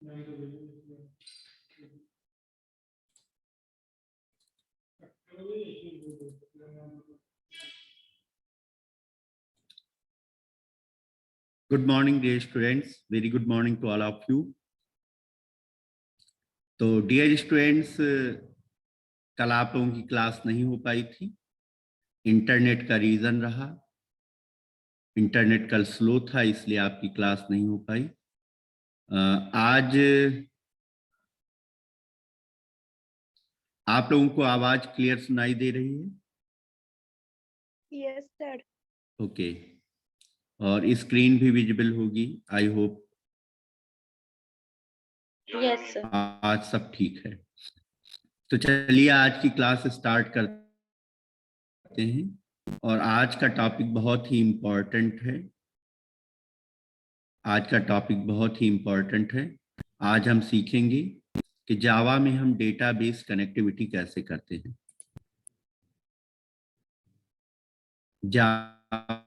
Good morning, dear students. Very good morning to all of you. तो dear students, कल आप लोगों की क्लास नहीं हो पाई थी। इंटरनेट का रीजन रहा, इंटरनेट कल स्लो था, इसलिए आपकी क्लास नहीं हो पाई। आज आप लोगों को आवाज क्लियर सुनाई दे रही है? Yes sir. ओके, और स्क्रीन भी विजिबल होगी, आई होप। Yes sir. आज सब ठीक है। तो चलिए आज की क्लास स्टार्ट करते हैं। और आज का टॉपिक बहुत ही इम्पोर्टेंट है। आज का टॉपिक बहुत ही इम्पोर्टेंट है। आज हम सीखेंगे कि जावा में हम डेटाबेस कनेक्टिविटी कैसे करते हैं। जावा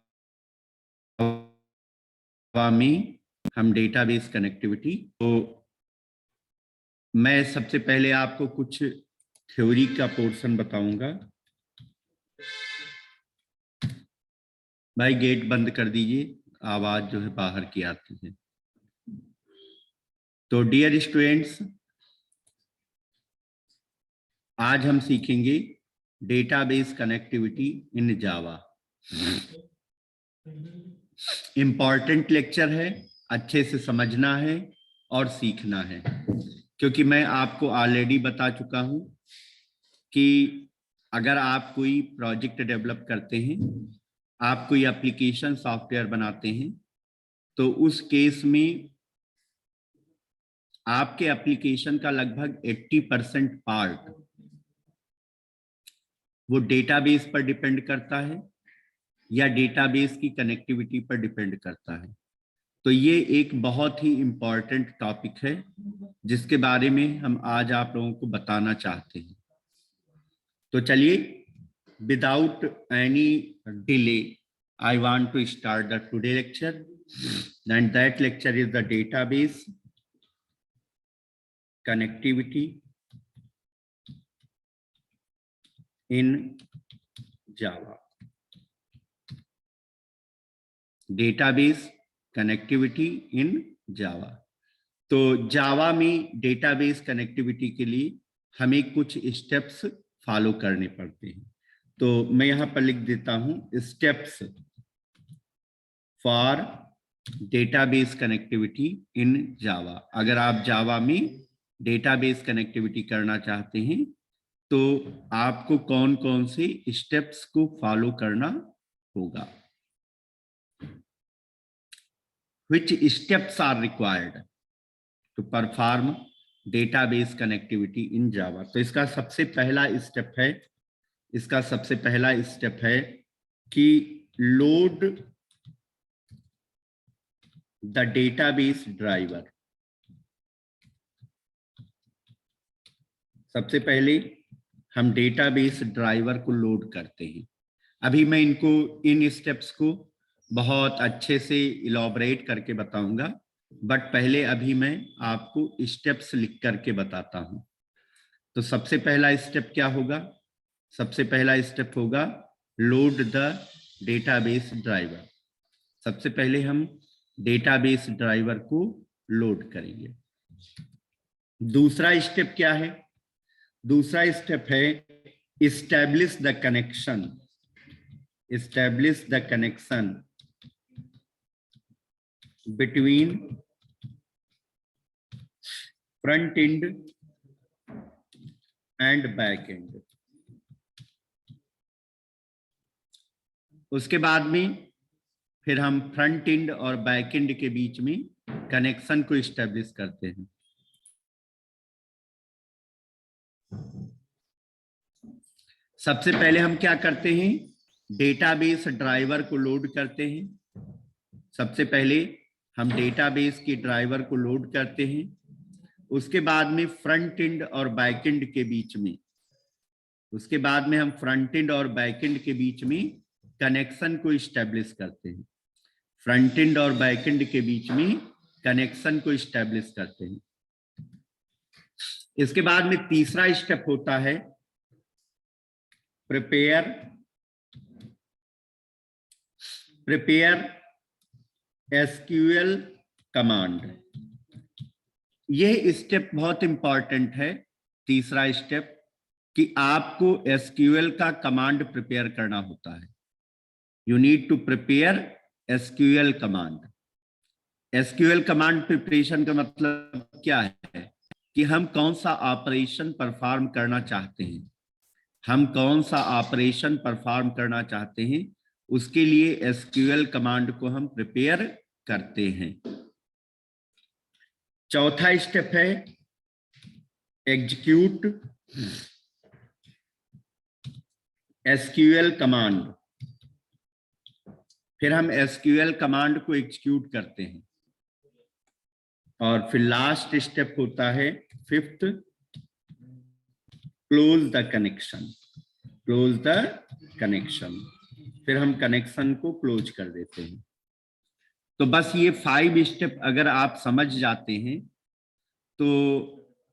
में हम डेटाबेस कनेक्टिविटी, तो मैं सबसे पहले आपको कुछ थ्योरी का पोर्शन बताऊंगा। भाई गेट बंद कर दीजिए, आवाज जो है बाहर की आती है। तो डियर स्टूडेंट्स, आज हम सीखेंगे database connectivity in Java. Important lecture है, अच्छे से समझना है और सीखना है, क्योंकि मैं आपको ऑलरेडी बता चुका हूं कि अगर आप कोई प्रोजेक्ट डेवलप करते हैं, आप कोई एप्लीकेशन सॉफ्टवेयर बनाते हैं, तो उस केस में आपके एप्लीकेशन का लगभग 80% पार्ट वो डेटाबेस पर डिपेंड करता है या डेटाबेस की कनेक्टिविटी पर डिपेंड करता है। तो ये एक बहुत ही इंपॉर्टेंट टॉपिक है जिसके बारे में हम आज आप लोगों को बताना चाहते हैं। तो चलिए, without any delay, I want to start the today lecture, and that lecture is the database connectivity in Java. Database connectivity in Java. तो जावा में डेटाबेस कनेक्टिविटी के लिए हमें कुछ स्टेप्स फॉलो करने पड़ते हैं। तो मैं यहां पर लिख देता हूं, steps for database connectivity in Java. अगर आप जावा में डेटाबेस कनेक्टिविटी करना चाहते हैं तो आपको कौन कौन से स्टेप्स को फॉलो करना होगा। Which steps are required to perform database connectivity in Java? तो इसका सबसे पहला स्टेप है कि लोड द डेटाबेस ड्राइवर। सबसे पहले हम डेटाबेस ड्राइवर को लोड करते हैं। अभी मैं इन स्टेप्स को बहुत अच्छे से इलॉबरेट करके बताऊंगा, बट पहले अभी मैं आपको स्टेप्स लिख करके बताता हूं। तो सबसे पहला स्टेप क्या होगा? सबसे पहला स्टेप होगा लोड द डेटाबेस ड्राइवर। सबसे पहले हम डेटाबेस ड्राइवर को लोड करेंगे। दूसरा स्टेप क्या है? दूसरा स्टेप है establish the connection. establish the connection between front end and back end। उसके बाद में फिर हम फ्रंट एंड और बैक एंड के बीच में कनेक्शन को एस्टैब्लिश करते हैं। सबसे पहले हम क्या करते हैं? डेटाबेस ड्राइवर को लोड करते हैं। सबसे पहले हम डेटाबेस के ड्राइवर को लोड करते हैं। उसके बाद में फ्रंट एंड और बैक एंड के बीच में हम फ्रंट एंड और बैक एंड के बीच में कनेक्शन को एस्टैब्लिश करते हैं। फ्रंट एंड और बैक एंड के बीच में कनेक्शन को एस्टैब्लिश करते हैं। इसके बाद में तीसरा स्टेप होता है प्रिपेयर एसक्यूएल कमांड। यह स्टेप बहुत इंपॉर्टेंट है, तीसरा स्टेप, कि आपको एसक्यूएल का कमांड प्रिपेयर करना होता है। You need to prepare SQL command. SQL command preparation का मतलब क्या है कि हम कौन सा ऑपरेशन परफॉर्म करना चाहते हैं, उसके लिए एसक्यूएल कमांड को हम प्रिपेयर करते हैं। चौथा स्टेप है एग्जीक्यूट एसक्यूएल कमांड। फिर हम एसक्यूएल कमांड को एग्जीक्यूट करते हैं। और फिर लास्ट स्टेप होता है फिफ्थ, क्लोज द कनेक्शन। फिर हम कनेक्शन को क्लोज कर देते हैं। तो बस ये 5 स्टेप अगर आप समझ जाते हैं तो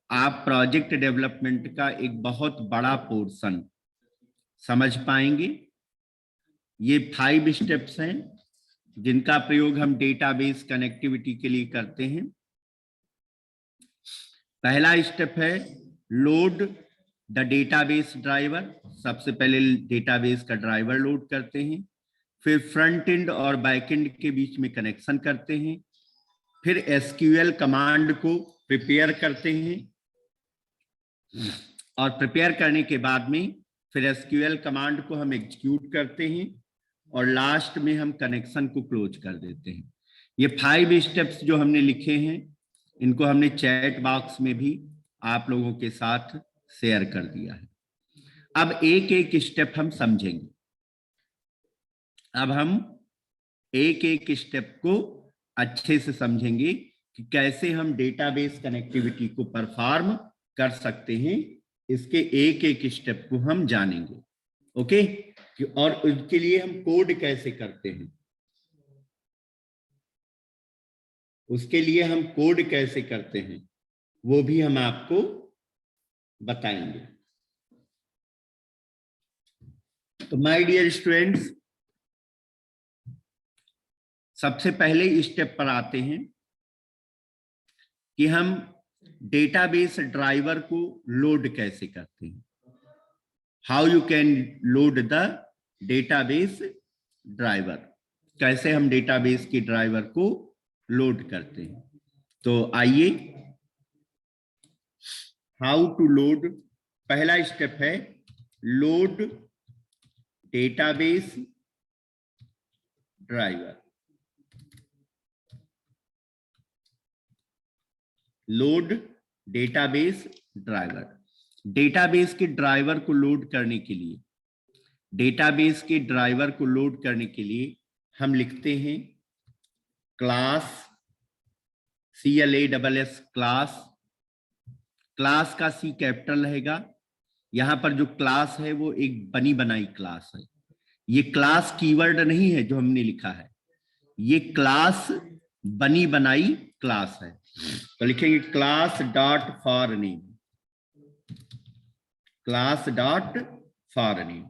आप प्रोजेक्ट डेवलपमेंट का एक बहुत बड़ा पोर्शन समझ पाएंगे। ये 5 स्टेप्स हैं जिनका प्रयोग हम डेटाबेस कनेक्टिविटी के लिए करते हैं। पहला स्टेप है लोड द डेटाबेस ड्राइवर। सबसे पहले डेटाबेस का ड्राइवर लोड करते हैं, फिर फ्रंट एंड और बैक एंड के बीच में कनेक्शन करते हैं, फिर एसक्यूएल कमांड को प्रिपेयर करते हैं, और प्रिपेयर करने के बाद में फिर एसक्यूएल कमांड को हम एग्जीक्यूट करते हैं, और लास्ट में हम कनेक्शन को क्लोज कर देते हैं। ये 5 स्टेप्स जो हमने लिखे हैं, इनको हमने चैट बॉक्स में भी आप लोगों के साथ शेयर कर दिया है। अब एक एक स्टेप हम समझेंगे। अब हम एक एक स्टेप को अच्छे से समझेंगे कि कैसे हम डेटाबेस कनेक्टिविटी को परफॉर्म कर सकते हैं। इसके एक एक स्टेप को हम जानेंगे, ओके। और उसके लिए हम कोड कैसे करते हैं, उसके लिए हम कोड कैसे करते हैं वो भी हम आपको बताएंगे। तो माय डियर स्टूडेंट्स, सबसे पहले स्टेप पर आते हैं कि हम डेटाबेस ड्राइवर को लोड कैसे करते हैं। How you can load the database driver, कैसे हम डेटाबेस के ड्राइवर को लोड करते हैं। तो आइए, हाउ टू लोड। पहला स्टेप है load database driver. Load database driver. Database के ड्राइवर को लोड करने के लिए, हम लिखते हैं क्लास, CLASS क्लास। क्लास का C कैपिटल रहेगा। यहां पर जो क्लास है वो एक बनी बनाई क्लास है। ये क्लास कीवर्ड नहीं है जो हमने लिखा है, ये क्लास बनी बनाई क्लास है। तो लिखेंगे class dot for name, class dot for name.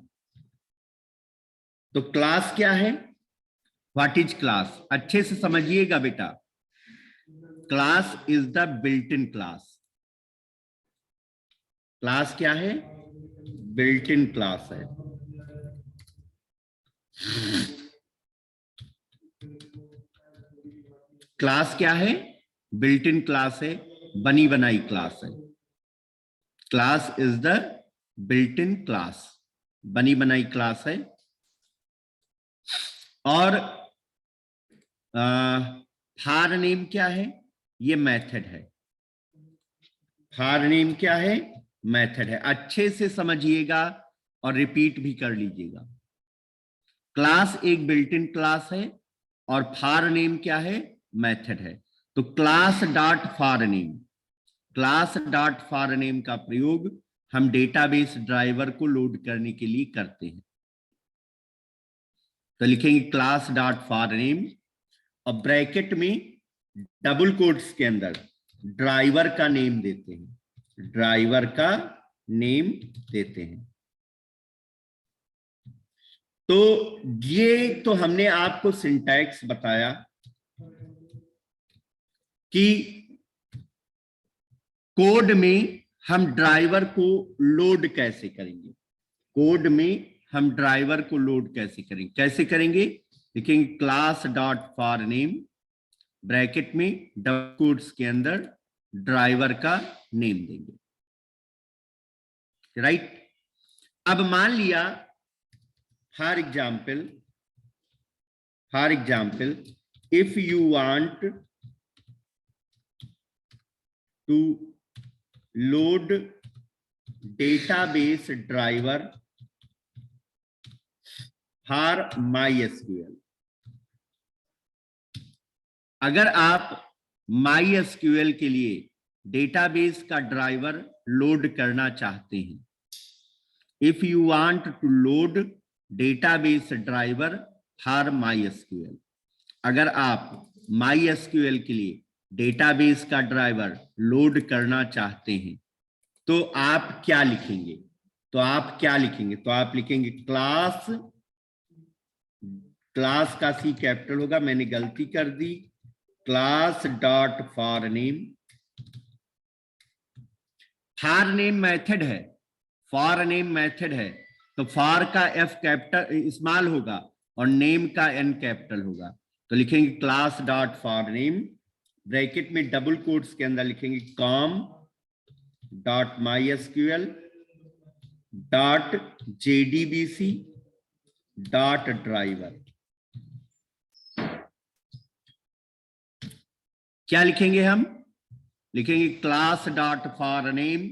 तो क्लास क्या है, व्हाट इज क्लास, अच्छे से समझिएगा बेटा। Class is the built in class. Class क्या है, बिल्ट इन क्लास है। क्लास क्या है, बिल्ट इन क्लास है, बनी बनाई क्लास है। Class is the built in class, बनी बनाई क्लास है। और फॉर नेम क्या है, ये मेथड है। फॉर नेम क्या है, मेथड है। अच्छे से समझिएगा और रिपीट भी कर लीजिएगा। क्लास एक बिल्ट इन क्लास है और फॉर नेम क्या है, मेथड है। तो class dot for name, class dot for name का प्रयोग हम डेटाबेस ड्राइवर को लोड करने के लिए करते हैं। तो लिखेंगे क्लास डॉट फॉर नेम और ब्रैकेट में डबल कोट्स के अंदर ड्राइवर का नेम देते हैं। ड्राइवर का नेम देते हैं। तो ये तो हमने आपको सिंटैक्स बताया कि कोड में हम ड्राइवर को लोड कैसे करेंगे। कोड में हम ड्राइवर को लोड कैसे करेंगे, लिखेंगे class dot for name, bracket में डबल कोट्स के अंदर ड्राइवर का नेम देंगे, राइट। अब मान लिया for example if you want to load database driver for MySQL, अगर आप MySQL के लिए डेटाबेस का ड्राइवर लोड करना चाहते हैं, if you want to load database driver for MySQL, अगर आप MySQL के लिए डेटाबेस का ड्राइवर लोड करना चाहते हैं तो आप क्या लिखेंगे, तो आप लिखेंगे क्लास का C कैपिटल होगा, मैंने गलती कर दी, class dot for name. For name method है तो फॉर का F कैपिटल इस्तेमाल होगा और नेम का N कैपिटल होगा। तो लिखेंगे class dot for name, bracket में डबल कोट्स के अंदर लिखेंगे com dot MySQL dot JDBC dot driver. क्या लिखेंगे हम, लिखेंगे class dot for name,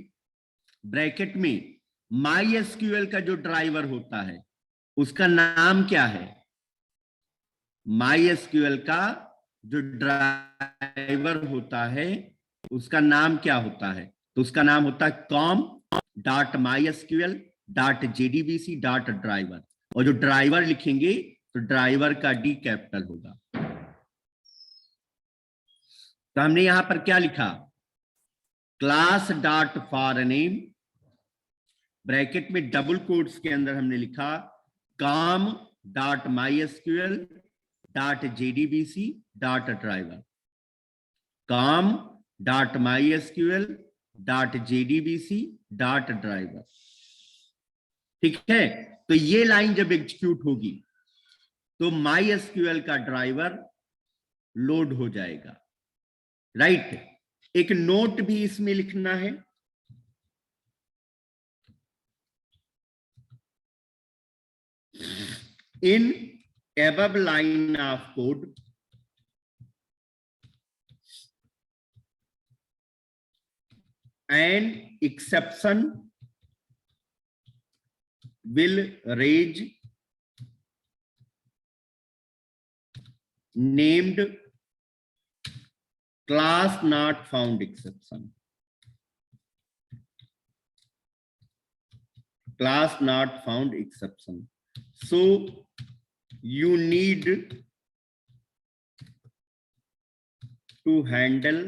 bracket में MySQL का जो ड्राइवर होता है उसका नाम क्या है, MySQL का जो ड्राइवर होता है उसका नाम क्या होता है, तो उसका नाम होता है com dot MySQL dot JDBC dot driver, और जो ड्राइवर लिखेंगे तो ड्राइवर का D कैपिटल होगा। तो हमने यहां पर क्या लिखा, class dot for name, bracket में डबल कोट्स के अंदर हमने लिखा com dot MySQL dot JDBC dot driver, com dot MySQL dot JDBC dot driver. ठीक है, तो ये लाइन जब एग्जीक्यूट होगी तो MySQL का ड्राइवर लोड हो जाएगा, राइट। एक नोट भी इसमें लिखना है, in above line of code an exception will raise named class not found exception, class not found exception. So you need to handle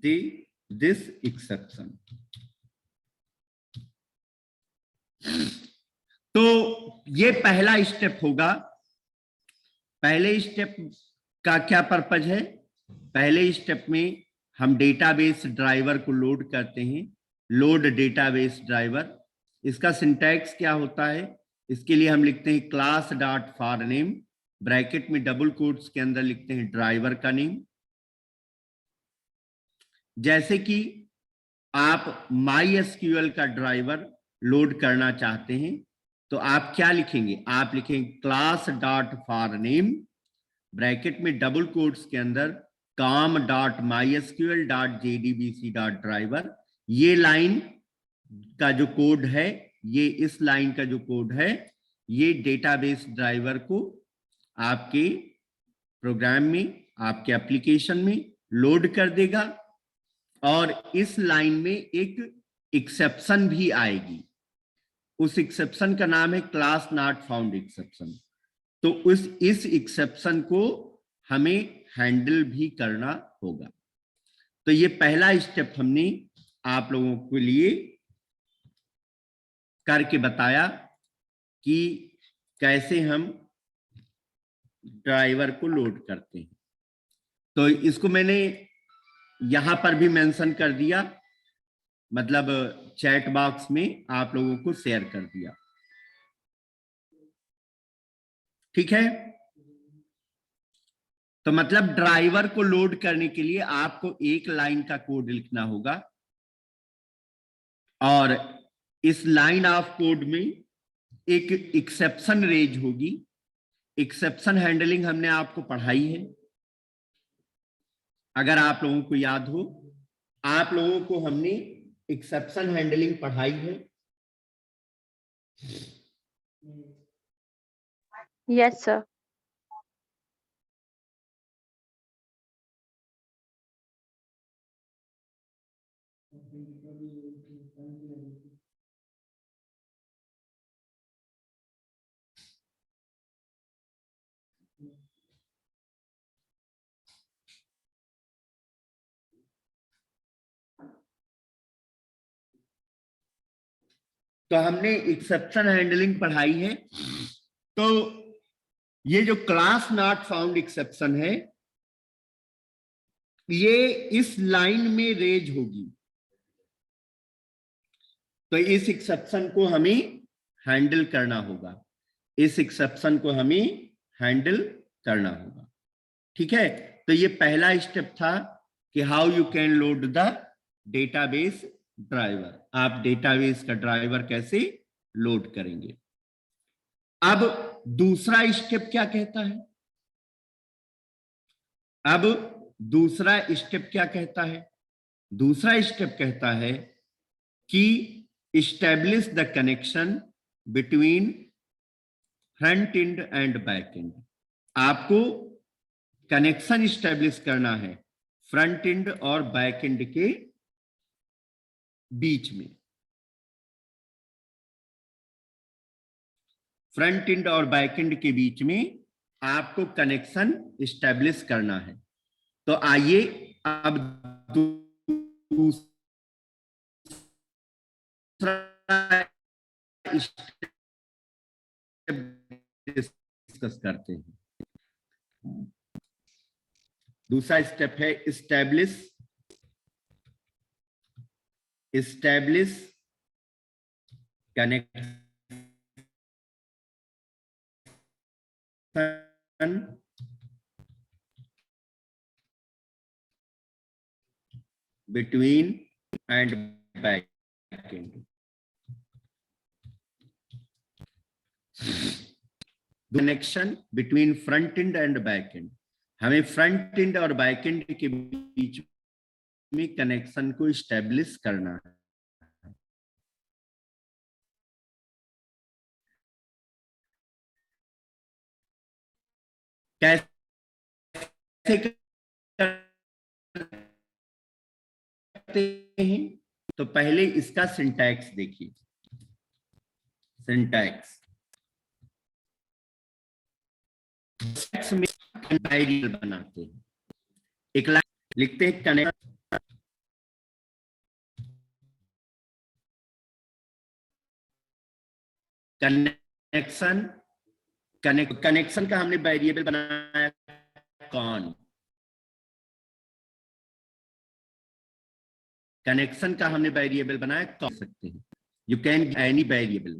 this exception. तो ये पहला स्टेप होगा। पहले स्टेप का क्या पर्पज है, पहले स्टेप में हम डेटाबेस ड्राइवर को लोड करते हैं, लोड डेटाबेस ड्राइवर। इसका सिंटैक्स क्या होता है, इसके लिए हम लिखते हैं class dot for name, bracket में डबल कोट्स के अंदर लिखते हैं ड्राइवर का नेम। जैसे कि आप MySQL का ड्राइवर लोड करना चाहते हैं तो आप क्या लिखेंगे, आप लिखेंगे class dot for name, bracket में डबल कोट्स के अंदर com dot MySQL dot JDBC dot driver. ये लाइन का जो कोड है, ये इस लाइन का जो कोड है, ये डेटाबेस ड्राइवर को आपके प्रोग्राम में, आपके एप्लीकेशन में लोड कर देगा। और इस लाइन में एक एक्सेप्शन भी आएगी, उस एक्सेप्शन का नाम है क्लास नॉट फाउंड एक्सेप्शन। तो इस एक्सेप्शन को हमें हैंडल भी करना होगा। तो ये पहला स्टेप हमने आप लोगों के लिए करके बताया कि कैसे हम ड्राइवर को लोड करते हैं। तो इसको मैंने यहां पर भी मेंशन कर दिया, मतलब चैट बॉक्स में आप लोगों को शेयर कर दिया। ठीक है, तो मतलब ड्राइवर को लोड करने के लिए आपको एक लाइन का कोड लिखना होगा, और इस लाइन ऑफ कोड में एक एक्सेप्शन रेज होगी। एक्सेप्शन हैंडलिंग हमने आपको पढ़ाई है, अगर आप लोगों को याद हो, आप लोगों को हमने एक्सेप्शन हैंडलिंग पढ़ाई है। Yes sir. तो हमने एक्सेप्शन हैंडलिंग पढ़ाई है। तो ये जो क्लास नॉट फाउंड एक्सेप्शन है, ये इस लाइन में रेज होगी। तो इस एक्सेप्शन को हमें हैंडल करना होगा, इस एक्सेप्शन को हमें हैंडल करना होगा। ठीक है, तो ये पहला स्टेप था कि how you can load the database driver. आप डेटाबेस का ड्राइवर कैसे लोड करेंगे। अब दूसरा स्टेप क्या कहता है, अब दूसरा स्टेप क्या कहता है, दूसरा स्टेप कहता है कि establish the connection between front end and back and. आपको कनेक्शन स्टैब्लिश करना है फ्रंट एंड और बैक एंड के बीच में। फ्रंट एंड और बैक एंड के बीच में आपको कनेक्शन स्टैब्लिश करना है। तो आइए अब दूसरा डिस्कस करते हैं। दूसरा स्टेप है establish connection between and back end। Connection between front end and back and, हमें फ्रंट एंड और बैक एंड के बीच में कनेक्शन को स्टैब्लिश करना है। कैसे करते हैं, तो पहले इसका सिंटैक्स देखिए। सिंटैक्स में वेरिएबल बनाते हैं, एक लाइन लिखते हैं कनेक्शन। कनेक्शन का हमने वेरिएबल बनाया कौन, कनेक्शन का हमने वेरिएबल बनाया कौन सकते हैं, you can any variable.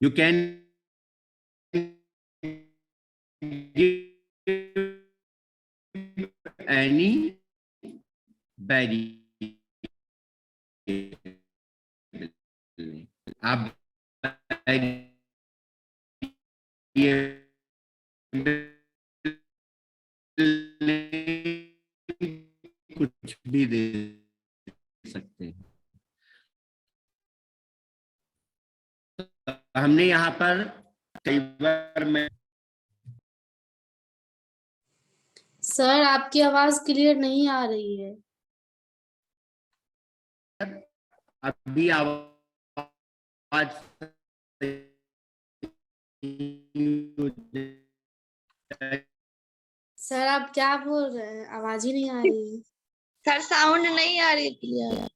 You can any variable, आप कुछ भी दे सकते हैं। हमने यहाँ पर कई बार मैं सर आपकी आवाज क्लियर नहीं आ रही है। अभी आवाज सर आप क्या बोल रहे हैं, आवाज ही नहीं आ रही है। सर साउंड नहीं आ रही क्लियर।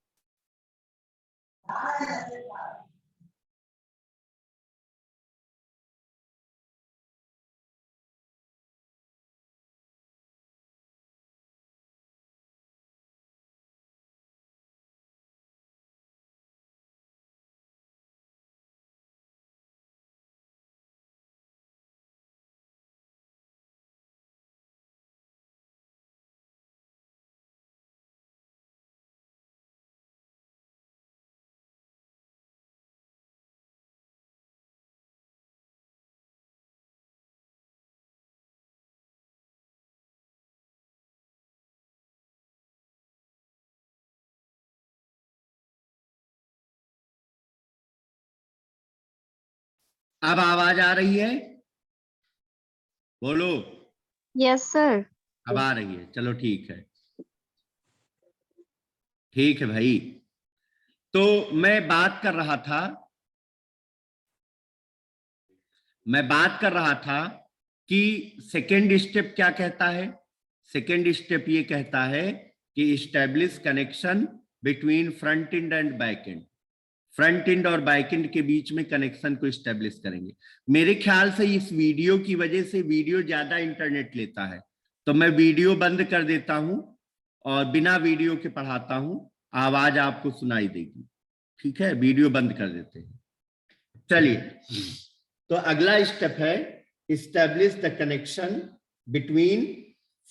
अब आवाज आ रही है? बोलो। Yes sir. अब आ रही है, चलो ठीक है। ठीक है भाई, तो मैं बात कर रहा था कि सेकेंड स्टेप क्या कहता है। सेकेंड स्टेप ये कहता है कि establish connection between front end and back and. Front end और बैक एंड के बीच में कनेक्शन को इस्टेब्लिश करेंगे। मेरे ख्याल से इस वीडियो की वजह से वीडियो ज्यादा इंटरनेट लेता है, तो मैं वीडियो बंद कर देता हूं और बिना वीडियो के पढ़ाता हूं, आवाज आपको सुनाई देगी। ठीक है, वीडियो बंद कर देते हैं। चलिए, तो अगला स्टेप है establish the connection between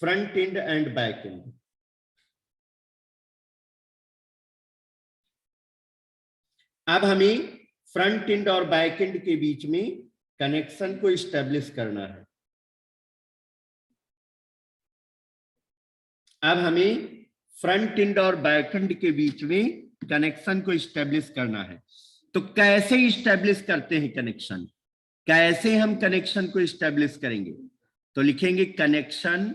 front end and back and. अब हमें फ्रंट एंड और बैक एंड के बीच में कनेक्शन को इस्टेब्लिश करना है। अब हमें फ्रंट एंड और बैक एंड के बीच में कनेक्शन को इस्टेब्लिश करना है। तो कैसे इस्टेब्लिश करते हैं कनेक्शन? कैसे हम कनेक्शन को इस्टेब्लिश करेंगे? तो लिखेंगे connection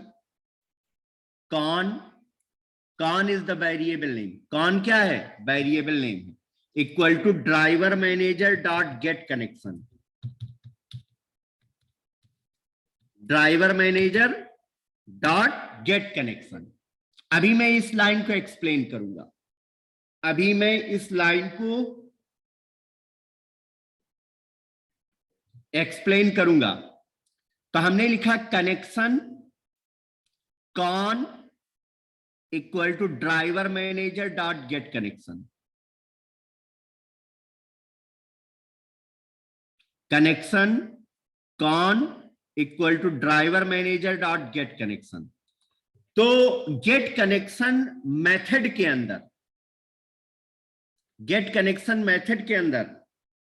con is the variable name. Con क्या है? वेरिएबल नेम है। Equal to driver manager dot get connection. Driver manager dot get connection. अभी मैं इस लाइन को एक्सप्लेन करूंगा। अभी मैं इस लाइन को एक्सप्लेन करूंगा। तो हमने लिखा connection con equal to driver manager dot get connection. Connection con equal to driver manager dot get connection. तो गेट कनेक्शन मेथड के अंदर, गेट कनेक्शन मेथड के अंदर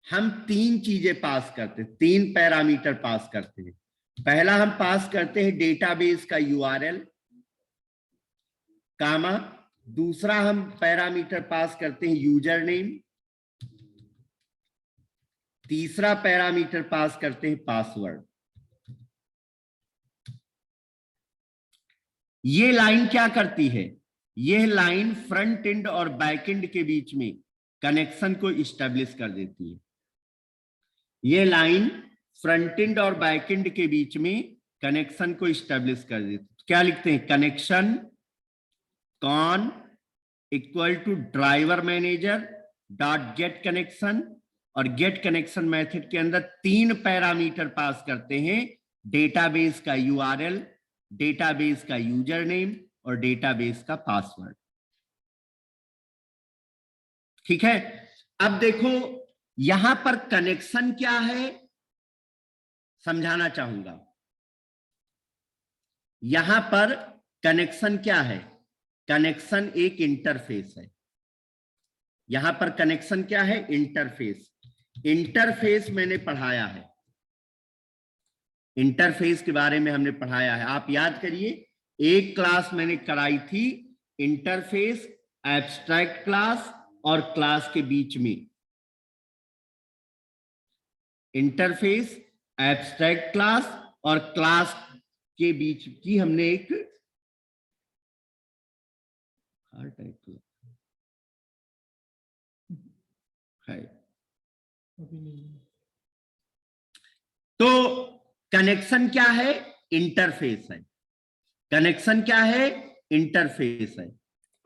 हम तीन चीजें पास करते हैं, तीन पैरामीटर पास करते हैं। पहला हम पास करते हैं डेटाबेस का यूआरएल कामा, दूसरा हम पैरामीटर पास करते हैं यूजर नेम, तीसरा पैरामीटर पास करते हैं पासवर्ड। ये लाइन क्या करती है? यह लाइन फ्रंट एंड और बैक एंड के बीच में कनेक्शन को इस्टेब्लिश कर देती है। यह लाइन फ्रंट एंड और बैक एंड के बीच में कनेक्शन को इस्टेब्लिश कर देती है। क्या लिखते हैं? Connection con equal to driver manager dot get connection, और गेट कनेक्शन मेथड के अंदर तीन पैरामीटर पास करते हैं, डेटाबेस का यूआरएल, डेटाबेस का यूजर नेम और डेटाबेस का पासवर्ड। ठीक है, अब देखो यहां पर कनेक्शन क्या है समझाना चाहूंगा। यहां पर कनेक्शन क्या है? कनेक्शन एक इंटरफेस है। यहां पर कनेक्शन क्या है? इंटरफेस। इंटरफेस मैंने पढ़ाया है, इंटरफेस के बारे में हमने पढ़ाया है। आप याद करिए, एक क्लास मैंने कराई थी इंटरफेस एब्स्ट्रैक्ट क्लास और क्लास के बीच में। इंटरफेस एब्स्ट्रैक्ट क्लास और क्लास के बीच की हमने एक है। तो कनेक्शन क्या है? इंटरफेस है। कनेक्शन क्या है? इंटरफेस है।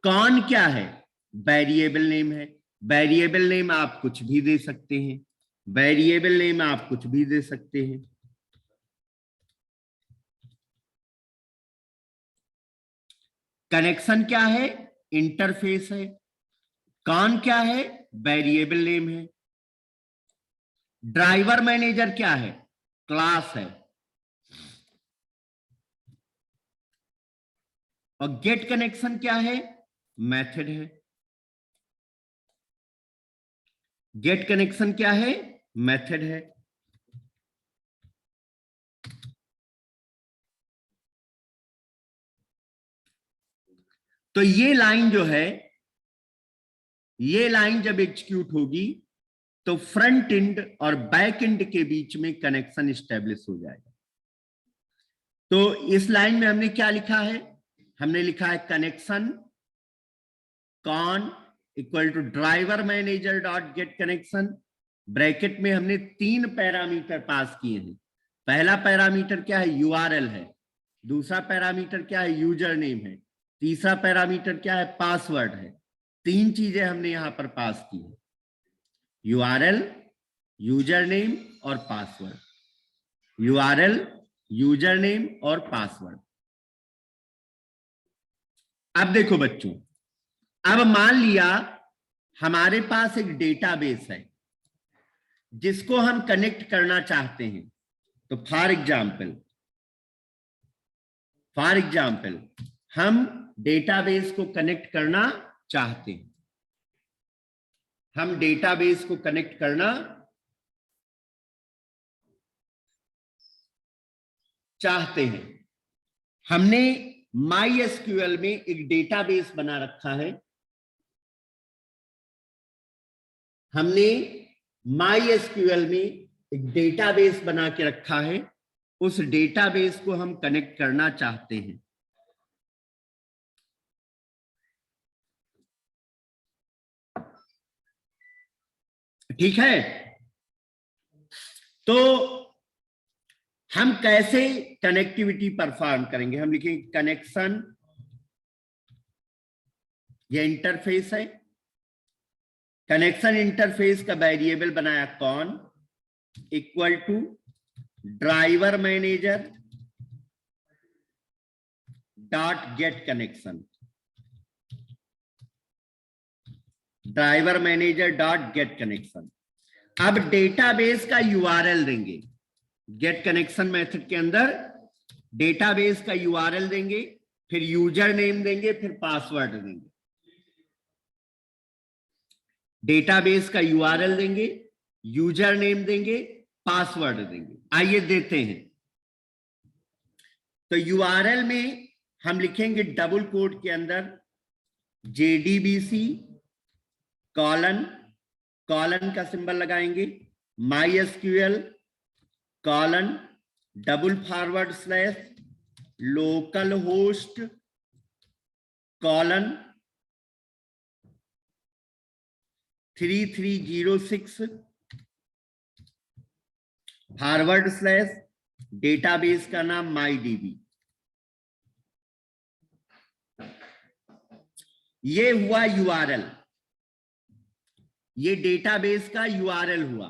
कौन क्या है? वेरिएबल नेम है। वेरिएबल नेम आप कुछ भी दे सकते हैं। वेरिएबल नेम आप कुछ भी दे सकते हैं। कनेक्शन क्या है? इंटरफेस है। कौन क्या है? वेरिएबल नेम है। ड्राइवर मैनेजर क्या है? क्लास है। और गेट कनेक्शन क्या है? मेथड है। गेट कनेक्शन क्या है? मेथड है। तो ये लाइन जो है, ये लाइन जब एग्जीक्यूट होगी तो फ्रंट एंड और बैक एंड के बीच में कनेक्शन स्टैब्लिश हो जाएगा। तो इस लाइन में हमने क्या लिखा है? हमने लिखा है connection con equal to driver manager dot get connection. Bracket में हमने 3 पैरामीटर पास किए हैं। पहला पैरामीटर क्या है? यूआरएल है। दूसरा पैरामीटर क्या है? यूजर नेम है। तीसरा पैरामीटर क्या है? पासवर्ड है। 3 चीजें हमने यहां पर पास की है, यूआरएल, यूजर नेम और पासवर्ड। यूआरएल, यूजर नेम और पासवर्ड। अब देखो बच्चों, अब मान लिया हमारे पास एक डेटाबेस है जिसको हम कनेक्ट करना चाहते हैं। तो फॉर एग्जाम्पल हम डेटाबेस को कनेक्ट करना चाहते हैं। हम डेटाबेस को कनेक्ट करना चाहते हैं। हमने MySQL में एक डेटाबेस बना रखा है। हमने MySQL में एक डेटाबेस बना के रखा है। उस डेटाबेस को हम कनेक्ट करना चाहते हैं। ठीक है, तो हम कैसे कनेक्टिविटी परफॉर्म करेंगे? हम लिखेंगे कनेक्शन, ये इंटरफेस है। कनेक्शन इंटरफेस का वेरिएबल बनाया con equal to driver manager dot get connection. Driver manager dot get connection. अब डेटाबेस का यूआरएल देंगे। गेट कनेक्शन मेथड के अंदर डेटाबेस का यूआरएल देंगे, फिर यूजर नेम देंगे, फिर पासवर्ड देंगे। डेटाबेस का यूआरएल देंगे, यूजर नेम देंगे, पासवर्ड देंगे। आइए देते हैं। तो यूआरएल में हम लिखेंगे डबल कोट के अंदर JDBC कॉलन, कॉलन का सिंबल लगाएंगे, MySQL colon double forward slash local host colon 3306 forward slash database का नाम MyDB। ये हुआ यूआरएल, ये डेटाबेस का यूआरएल हुआ।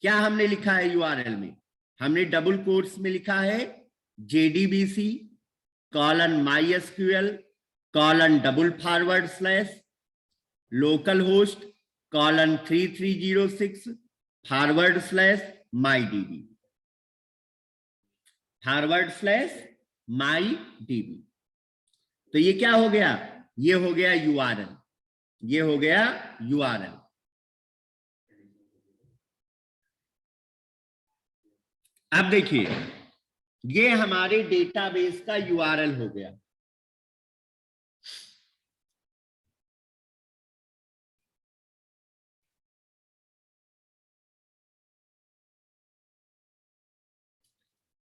क्या हमने लिखा है यूआरएल में? हमने डबल कोट्स में लिखा है JDBC colon MySQL colon double forward slash local host colon 3306 forward slash MyDB, forward slash MyDB। तो ये क्या हो गया? ये हो गया यूआरएल, ये हो गया यूआरएल। अब देखिए, ये हमारे डेटाबेस का यूआरएल हो गया।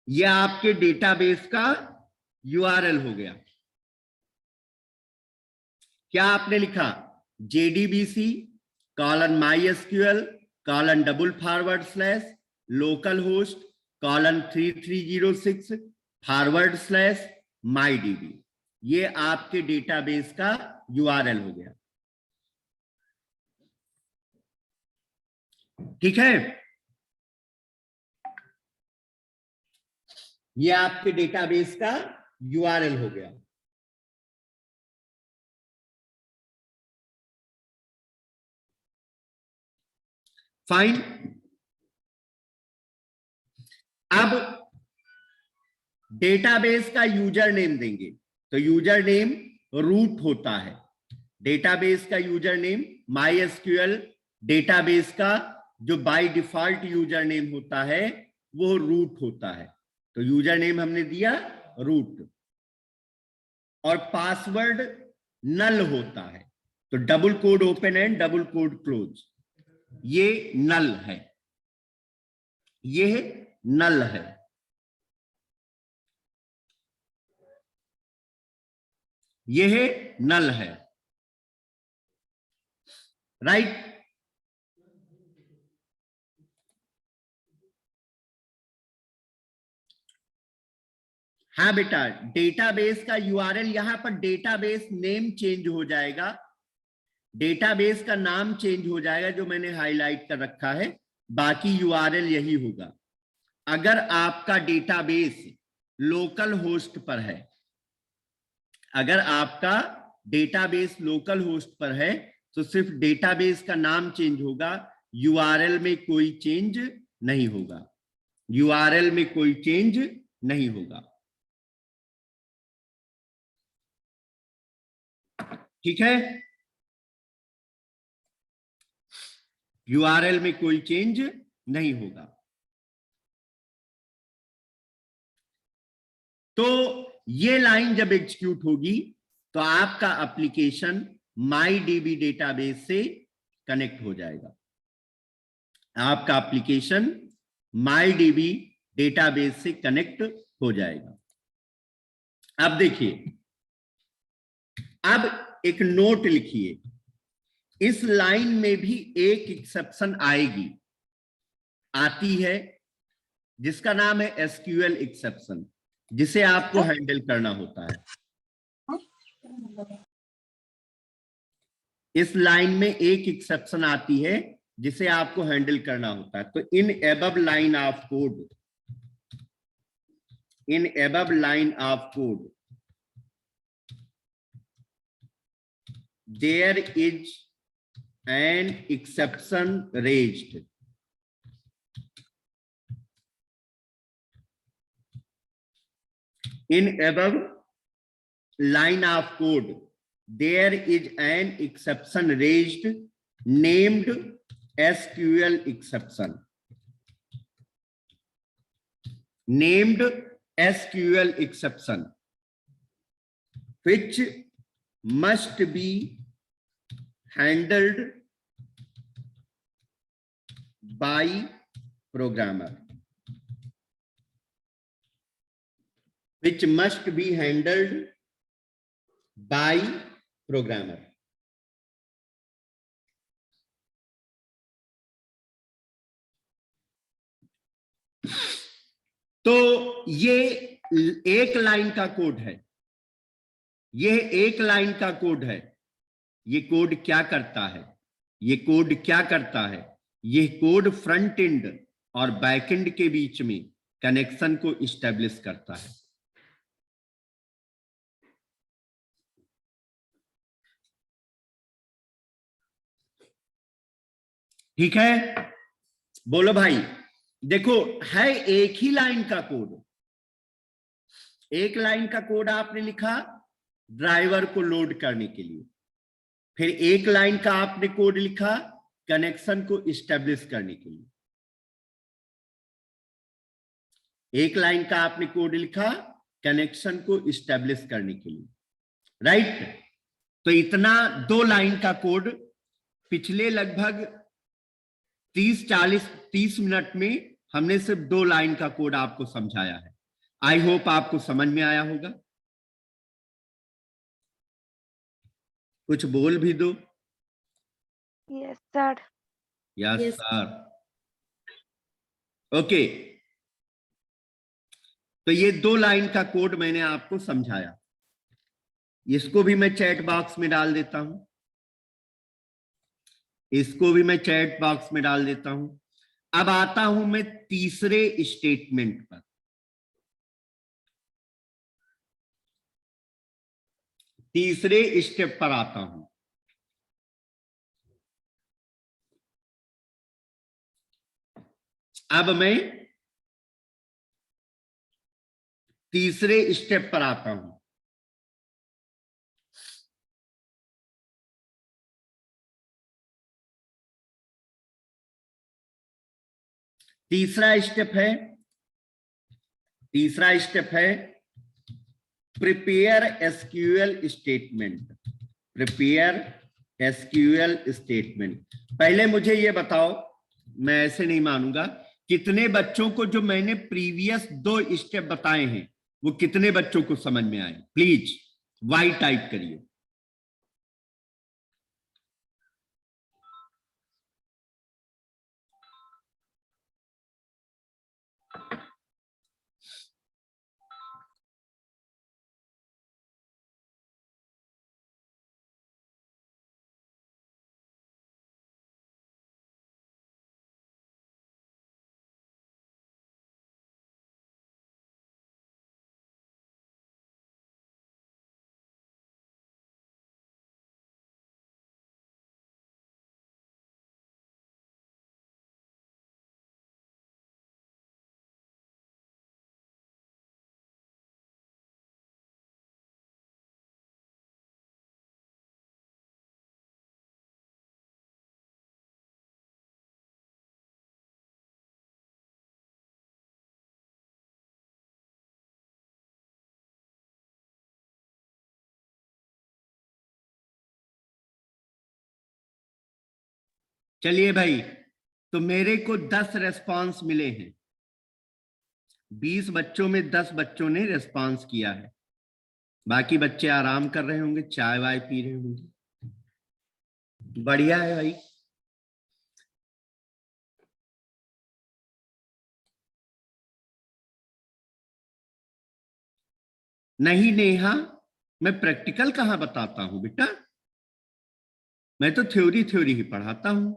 ये आपके डेटाबेस का यूआरएल हो गया। क्या आपने लिखा? JDBC colon MySQL colon double forward slash local host :3306 /mydb। ये आपके डेटाबेस का URL हो गया। ठीक है, ये आपके डेटाबेस का URL हो गया। फाइन। अब डेटाबेस का यूजर नेम देंगे, तो यूजर नेम रूट होता है। डेटाबेस का यूजर नेम, MySQL डेटाबेस का जो बाय डिफॉल्ट यूजर नेम होता है वो रूट होता है। तो यूजर नेम हमने दिया रूट, और पासवर्ड नल होता है। तो double quote open and double quote close, ये नल है, ये नल है। यह नल है, राइट। हाँ बेटा, डेटाबेस का URL, यहां पर डेटाबेस नेम चेंज हो जाएगा, डेटाबेस का नाम चेंज हो जाएगा जो मैंने हाईलाइट कर रखा है, बाकी URL यही होगा। अगर आपका डेटाबेस लोकल होस्ट पर है, अगर आपका डेटाबेस लोकल होस्ट पर है तो सिर्फ डेटाबेस का नाम चेंज होगा, URL में कोई चेंज नहीं होगा, URL में कोई चेंज नहीं होगा। ठीक है, URL में कोई चेंज नहीं होगा। तो ये लाइन जब एग्जीक्यूट होगी तो आपका एप्लीकेशन MyDB डेटाबेस से कनेक्ट हो जाएगा, आपका एप्लीकेशन MyDB डेटाबेस से कनेक्ट हो जाएगा। अब देखिए, अब एक नोट लिखिए, इस लाइन में भी एक एक्सेप्शन आएगी, आती है, जिसका नाम है SQL एक्सेप्शन, जिसे आपको हैंडल करना होता है। इस लाइन में एक एक्सेप्शन आती है जिसे आपको हैंडल करना होता है। तो in above line of code, in above line of code there is an exception raised. In above line of code, there is an exception raised named SQL exception. Named SQL exception, which must be handled by programmer. Which must be handled by programmer. तो ये एक line का code है, यह एक line का code है। ये कोड क्या करता है, ये कोड क्या करता है, ये कोड फ्रंट एंड और बैक एंड के बीच में कनेक्शन को इस्टेब्लिश करता है। ठीक है, बोलो भाई। देखो, है एक ही लाइन का कोड, एक लाइन का कोड आपने लिखा ड्राइवर को लोड करने के लिए, फिर एक लाइन का आपने कोड लिखा कनेक्शन को इस्टेब्लिश करने के लिए, एक लाइन का आपने कोड लिखा कनेक्शन को इस्टेब्लिश करने के लिए, राइट। तो इतना 2 लाइन का कोड पिछले लगभग 30 मिनट में हमने सिर्फ 2 लाइन का कोड आपको समझाया है। आई होप आपको समझ में आया होगा। कुछ बोल भी दो। Yes sir. Yes Yes. Sir. Okay, तो ये 2 लाइन का कोड मैंने आपको समझाया, इसको भी मैं चैट बॉक्स में डाल देता हूं, इसको भी मैं चैट बॉक्स में डाल देता हूं। अब आता हूं मैं तीसरे स्टेटमेंट पर। तीसरे स्टेप पर आता हूं। अब मैं तीसरे स्टेप पर आता हूं। तीसरा स्टेप है prepare SQL statement. Prepare SQL statement. पहले मुझे ये बताओ, मैं ऐसे नहीं मानूंगा, कितने बच्चों को जो मैंने प्रीवियस 2 स्टेप बताए हैं वो कितने बच्चों को समझ में आए? प्लीज वाई टाइप करिए। चलिए भाई, तो मेरे को 10 रेस्पॉन्स मिले हैं। 20 बच्चों में 10 बच्चों ने रेस्पॉन्स किया है, बाकी बच्चे आराम कर रहे होंगे, चाय वाय पी रहे होंगे। बढ़िया है भाई। नहीं नेहा, मैं प्रैक्टिकल कहां बताता हूं बेटा, मैं तो थ्योरी ही पढ़ाता हूं,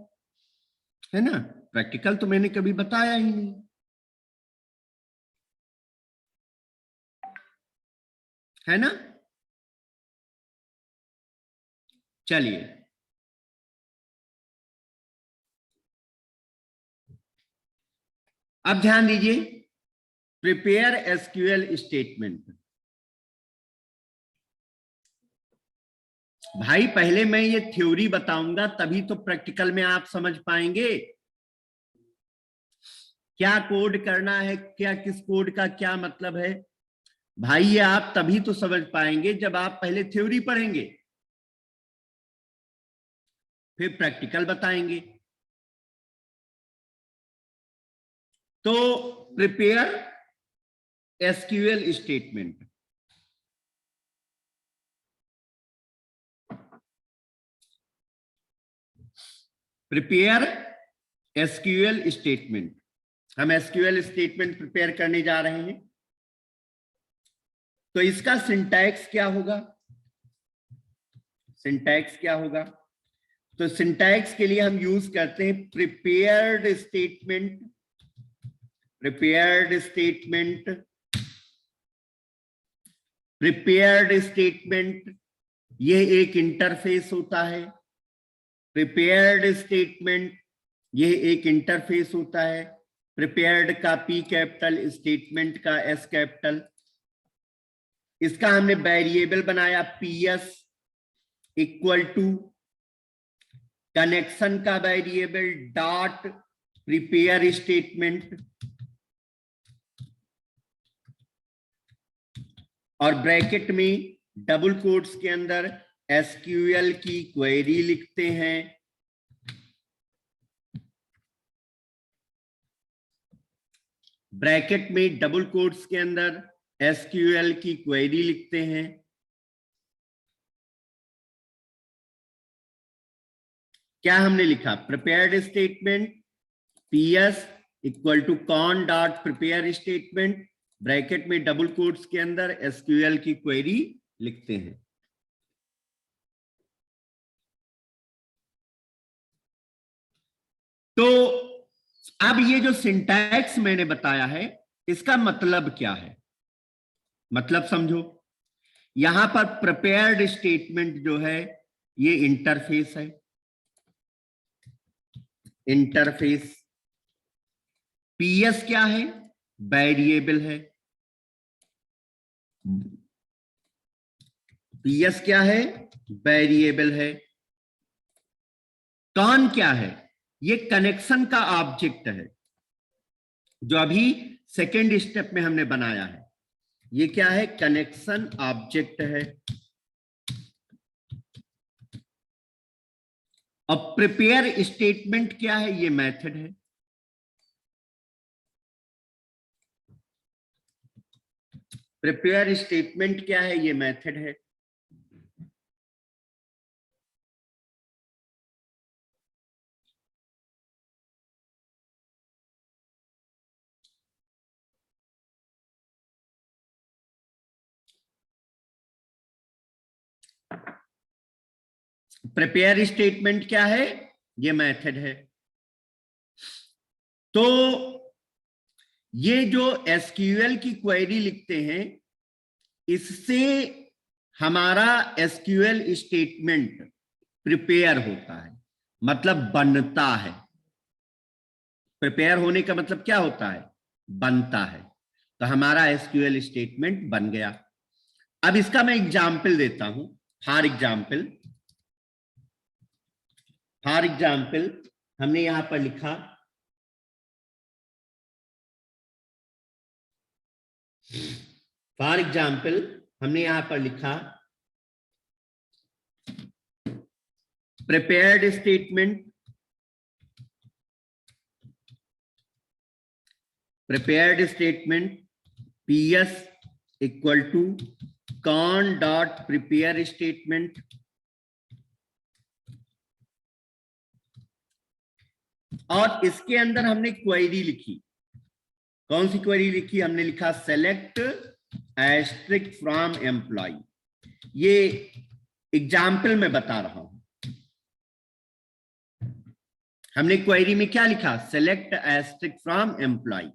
है ना। प्रैक्टिकल तो मैंने कभी बताया ही नहीं, है ना। चलिए, अब ध्यान दीजिए, प्रिपेयर एसक्यूएल स्टेटमेंट। भाई पहले मैं ये थ्योरी बताऊंगा तभी तो प्रैक्टिकल में आप समझ पाएंगे क्या कोड करना है, क्या किस कोड का क्या मतलब है। भाई ये आप तभी तो समझ पाएंगे जब आप पहले थ्योरी पढ़ेंगे, फिर प्रैक्टिकल बताएंगे। तो prepare SQL statement. Prepare SQL statement, हम एसक्यूएल स्टेटमेंट प्रिपेयर करने जा रहे हैं। तो इसका सिंटैक्स क्या होगा? सिंटैक्स क्या होगा? तो सिंटैक्स के लिए हम यूज करते हैं prepared statement. Prepared statement, prepared statement, ये एक इंटरफेस होता है। प्रिपेयर्ड स्टेटमेंट, ये एक इंटरफेस होता है। प्रिपेयर्ड का पी कैपिटल, स्टेटमेंट का एस कैपिटल। इसका हमने वेरिएबल बनाया पीएस इक्वल टू कनेक्शन का वेरिएबल डॉट प्रिपेयर स्टेटमेंट, और ब्रैकेट में डबल कोट्स के अंदर एसक्यूएल की क्वेरी लिखते हैं। ब्रैकेट में डबल कोट्स के अंदर एसक्यूएल की क्वेरी लिखते हैं। क्या हमने लिखा? Prepared statement PS equal to con dot prepare statement bracket में डबल कोट्स के अंदर एसक्यूएल की क्वेरी लिखते हैं। तो अब ये जो सिंटैक्स मैंने बताया है इसका मतलब क्या है, मतलब समझो। यहां पर प्रिपेयर्ड स्टेटमेंट जो है ये इंटरफेस है, इंटरफेस। पीएस क्या है, वेरिएबल है। पीएस क्या है, वेरिएबल है। कॉन क्या है, ये कनेक्शन का ऑब्जेक्ट है जो अभी सेकेंड स्टेप में हमने बनाया है। ये क्या है, कनेक्शन ऑब्जेक्ट है। अब प्रिपेयर स्टेटमेंट क्या है, ये मेथड है। प्रिपेयर स्टेटमेंट क्या है, ये मेथड है। प्रिपेयर स्टेटमेंट क्या है, ये मेथड है। तो ये जो एसक्यूएल की क्वेरी लिखते हैं इससे हमारा एसक्यूएल स्टेटमेंट प्रिपेयर होता है, मतलब बनता है। प्रिपेयर होने का मतलब क्या होता है, बनता है। तो हमारा एसक्यूएल स्टेटमेंट बन गया। अब इसका मैं एग्जाम्पल देता हूं। फॉर एग्जाम्पल हमने यहां पर लिखा prepared statement PS equal to con dot prepare statement. और इसके अंदर हमने क्वेरी लिखी। कौन सी क्वेरी लिखी, हमने लिखा सेलेक्ट एस्ट्रिक्ट फ्रॉम एम्प्लॉय। ये एग्जाम्पल में बता रहा हूं। हमने क्वेरी में क्या लिखा, सेलेक्ट एस्ट्रिक्ट फ्रॉम एम्प्लॉय।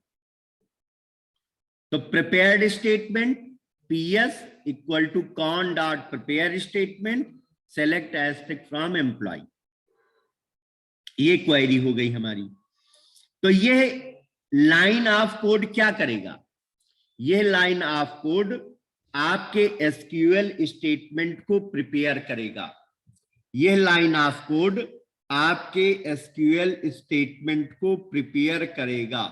तो prepared statement PS equal to con dot prepare statement select asterisk from employ. ये क्वेरी हो गई हमारी। तो ये लाइन ऑफ कोड क्या करेगा, यह लाइन ऑफ कोड आपके एसक्यूएल स्टेटमेंट को प्रिपेयर करेगा। यह लाइन ऑफ कोड आपके एसक्यूएल स्टेटमेंट को प्रिपेयर करेगा।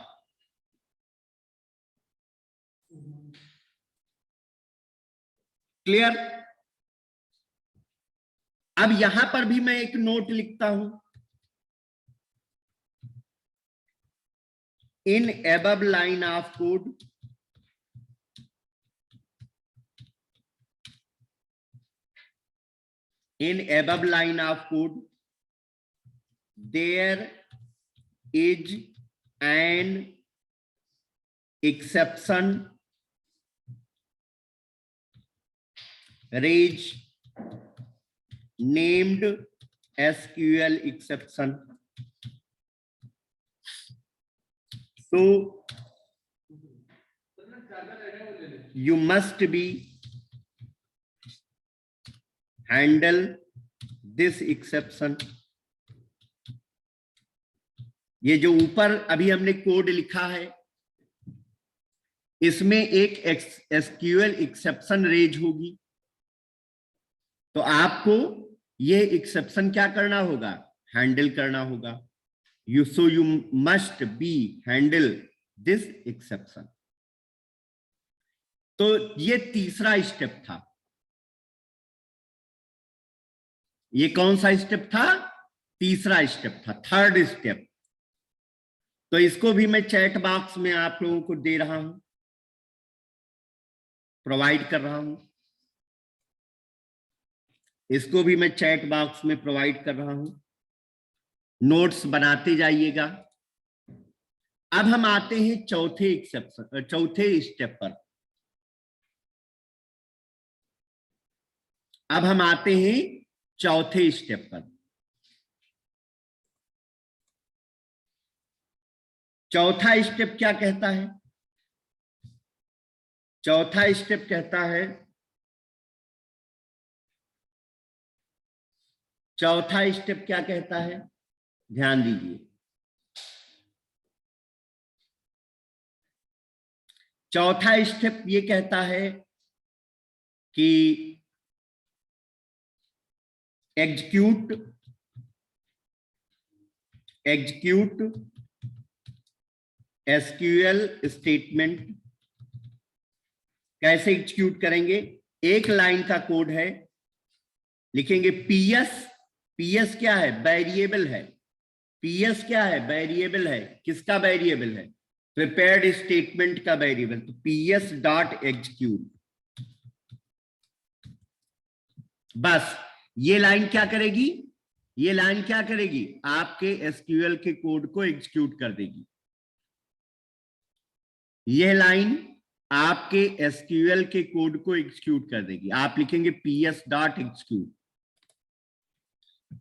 क्लियर। अब यहां पर भी मैं एक नोट लिखता हूं। In above line of code, there is an exception raised named SQL exception. So you must be handle this exception. ये जो ऊपर अभी हमने कोड लिखा है इसमें एक एसक्यूएल एक्सेप्शन रेज होगी। तो आपको ये एक्सेप्शन क्या करना होगा, हैंडल करना होगा। you must be handle this exception. तो ये तीसरा स्टेप था। ये कौन सा स्टेप था, तीसरा स्टेप था, थर्ड स्टेप। तो इसको भी मैं चैट बॉक्स में आप लोगों को दे रहा हूं, प्रोवाइड कर रहा हूं। इसको भी मैं चैट बॉक्स में प्रोवाइड कर रहा हूं। नोट्स बनाते जाइएगा। अब हम आते हैं चौथे स्टेप पर। अब हम आते हैं चौथे स्टेप पर। चौथा स्टेप क्या कहता है? चौथा स्टेप कहता है, चौथा स्टेप क्या कहता है? ध्यान दीजिए। चौथा स्टेप ये कहता है कि एग्जीक्यूट एसक्यूएल स्टेटमेंट। कैसे एग्जीक्यूट करेंगे? एक लाइन का कोड है, लिखेंगे पीएस क्या है? वेरिएबल है। पीएस क्या है? वेरिएबल है। किसका वेरिएबल है? प्रिपेयर्ड स्टेटमेंट का वेरिएबल। तो पीएस डॉट एग्जीक्यूट। बस ये लाइन क्या करेगी? ये लाइन क्या करेगी? आपके एसक्यूएल के कोड को एग्जीक्यूट कर देगी। यह लाइन आपके एसक्यूएल के कोड को एग्जीक्यूट कर देगी। आप लिखेंगे पीएस डॉट एग्जीक्यूट।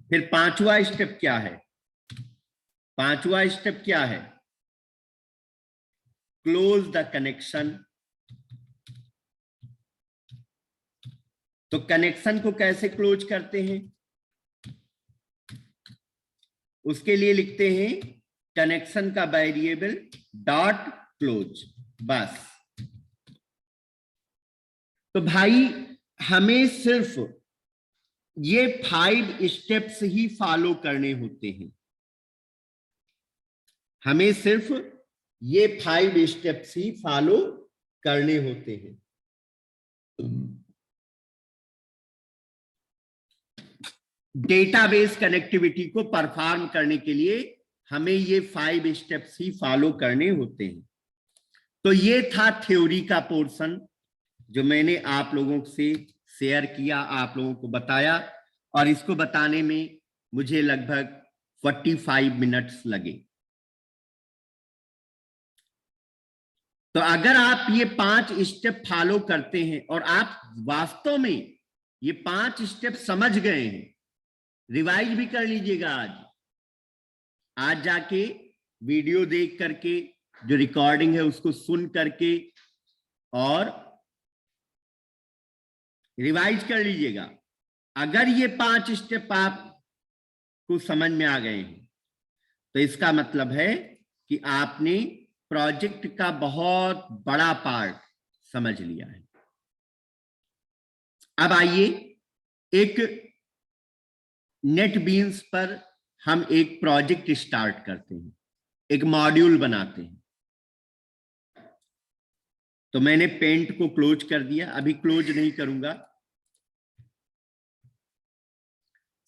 फिर पांचवा स्टेप क्या है? पांचवा स्टेप क्या है? Close the connection. तो कनेक्शन को कैसे क्लोज करते हैं? उसके लिए लिखते हैं कनेक्शन का वेरिएबल डॉट क्लोज। बस। तो भाई हमें सिर्फ ये 5 स्टेप्स ही फॉलो करने होते हैं। हमें सिर्फ ये 5 स्टेप्स ही फॉलो करने होते हैं। डेटाबेस कनेक्टिविटी को परफॉर्म करने के लिए हमें ये 5 स्टेप्स ही फॉलो करने होते हैं। तो ये था थ्योरी का पोर्शन जो मैंने आप लोगों से शेयर किया, आप लोगों को बताया, और इसको बताने में मुझे लगभग 45 मिनट्स लगे। तो अगर आप ये 5 स्टेप फॉलो करते हैं और आप वास्तव में ये 5 स्टेप समझ गए हैं, रिवाइज भी कर लीजिएगा। आज जाके वीडियो देख करके, जो रिकॉर्डिंग है उसको सुन करके और रिवाइज कर लीजिएगा। अगर ये 5 स्टेप आपको समझ में आ गए हैं तो इसका मतलब है कि आपने प्रोजेक्ट का बहुत बड़ा पार्ट समझ लिया है। अब आइए एक नेटबीन्स पर हम एक प्रोजेक्ट स्टार्ट करते हैं, एक मॉड्यूल बनाते हैं। तो मैंने पेंट को क्लोज कर दिया, अभी क्लोज नहीं करूंगा।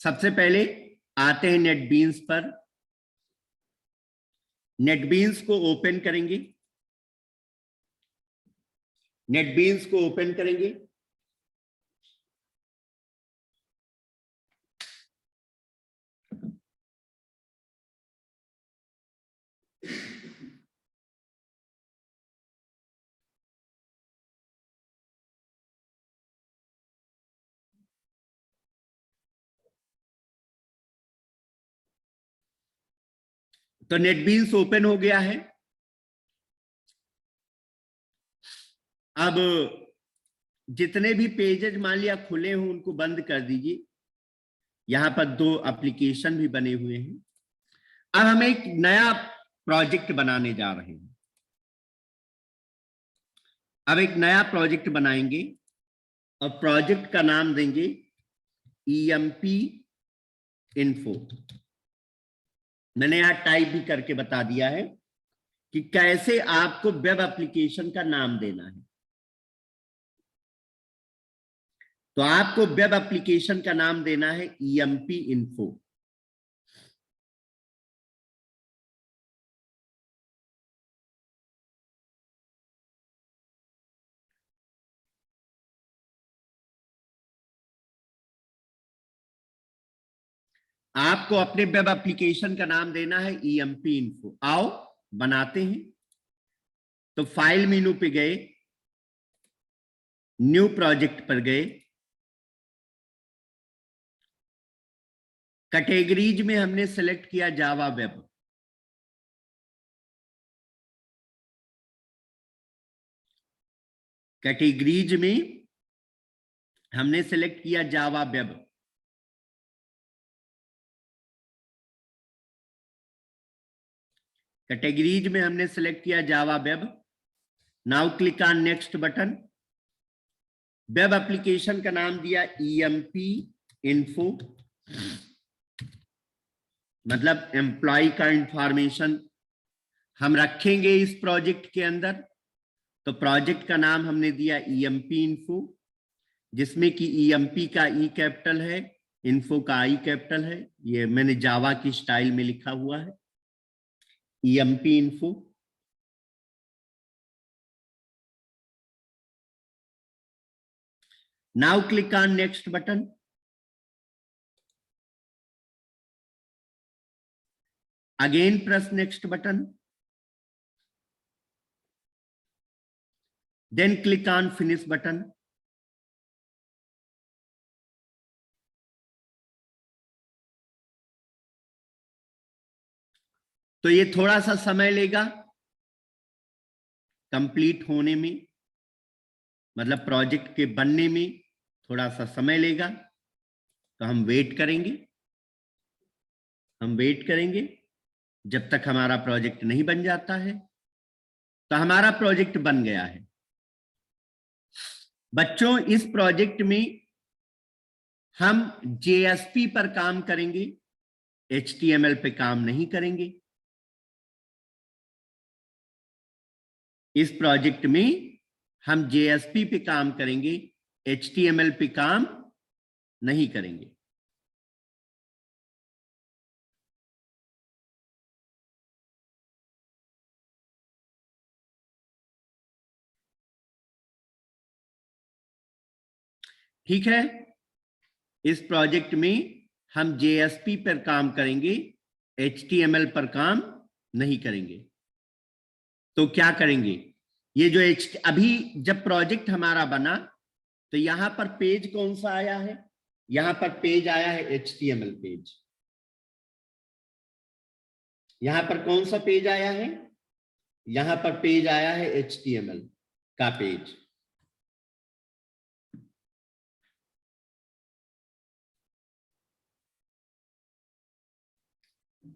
सबसे पहले आते हैं नेटबीन्स पर। नेटबीन्स को ओपन करेंगे। नेटबीन्स को ओपन करेंगे। तो नेटबीन्स ओपन हो गया है। अब जितने भी पेजेस मान लिया खुले हों उनको बंद कर दीजिए। यहां पर 2 एप्लीकेशन भी बने हुए हैं। अब हम एक नया प्रोजेक्ट बनाने जा रहे हैं। अब एक नया प्रोजेक्ट बनाएंगे और प्रोजेक्ट का नाम देंगे EMP इन्फो। मैंने यहां टाइप भी करके बता दिया है कि कैसे आपको वेब एप्लीकेशन का नाम देना है। तो आपको वेब एप्लीकेशन का नाम देना है EMP इन्फो। आपको अपने वेब एप्लीकेशन का नाम देना है EMP इन्फो। आओ बनाते हैं। तो फाइल मेनू पे गए, न्यू प्रोजेक्ट पर गए, कैटेगरीज में हमने सेलेक्ट किया जावा वेब। कैटेगरीज में हमने सेलेक्ट किया जावा वेब। कैटेगरीज में हमने सेलेक्ट किया Java web. Now click on next button. Web application का नाम दिया ईएमपी इन्फो, मतलब एम्प्लॉय का इंफॉर्मेशन हम रखेंगे इस प्रोजेक्ट के अंदर। तो प्रोजेक्ट का नाम हमने दिया ईएमपी इन्फो, जिसमें कि ईएमपी का ई कैपिटल है, इन्फो का आई कैपिटल है। ये मैंने जावा की स्टाइल में लिखा हुआ है, EMP info. Now click on next button. Again press next button, then click on finish button। तो ये थोड़ा सा समय लेगा कंप्लीट होने में, मतलब प्रोजेक्ट के बनने में थोड़ा सा समय लेगा। तो हम वेट करेंगे जब तक हमारा प्रोजेक्ट नहीं बन जाता है। तो हमारा प्रोजेक्ट बन गया है बच्चों। इस प्रोजेक्ट में हम जेएसपी पर काम करेंगे, एचटीएमएल पे काम नहीं करेंगे। इस प्रोजेक्ट में हम जेएसपी पे काम करेंगे, एचटीएमएल पे काम नहीं करेंगे। ठीक है, इस प्रोजेक्ट में हम जेएसपी पर काम करेंगे, एचटीएमएल पर काम नहीं करेंगे। तो क्या करेंगे, ये जो अभी जब प्रोजेक्ट हमारा बना तो यहां पर पेज कौन सा आया है, यहां पर पेज आया है एचटीएमएल पेज। यहां पर कौन सा पेज आया है, यहां पर पेज आया है एचटीएमएल का पेज।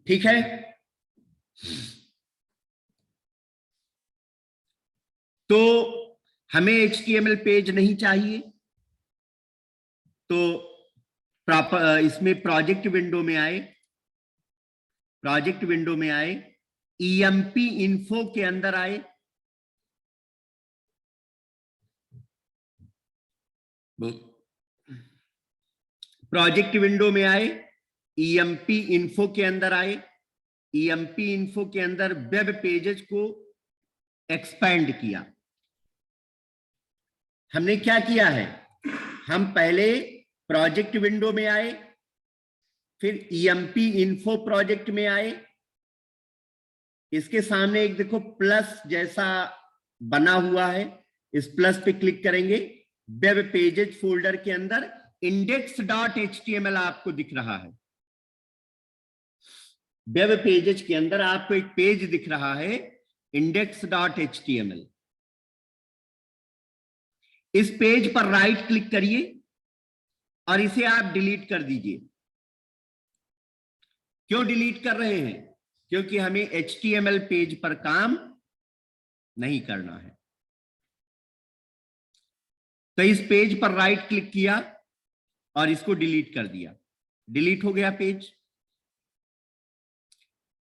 ठीक है, तो हमें एचटीएमएल पेज नहीं चाहिए। तो प्रॉपर इसमें प्रोजेक्ट विंडो में आए, ईएमपी इन्फो के अंदर आए। प्रोजेक्ट विंडो में आए, ईएमपी इन्फो के अंदर आए। ईएमपी इन्फो के अंदर वेब पेजेस को एक्सपैंड किया। हमने क्या किया है, हम पहले प्रोजेक्ट विंडो में आए, फिर ईएमपी इन्फो प्रोजेक्ट में आए। इसके सामने एक देखो प्लस जैसा बना हुआ है, इस प्लस पे क्लिक करेंगे। वेब पेजेस फोल्डर के अंदर index.html आपको दिख रहा है। वेब पेजेस के अंदर आपको एक पेज दिख रहा है index.html। इस पेज पर राइट क्लिक करिए और इसे आप डिलीट कर दीजिए। क्यों डिलीट कर रहे हैं, क्योंकि हमें HTML पेज पर काम नहीं करना है। तो इस पेज पर राइट क्लिक किया और इसको डिलीट कर दिया। डिलीट हो गया पेज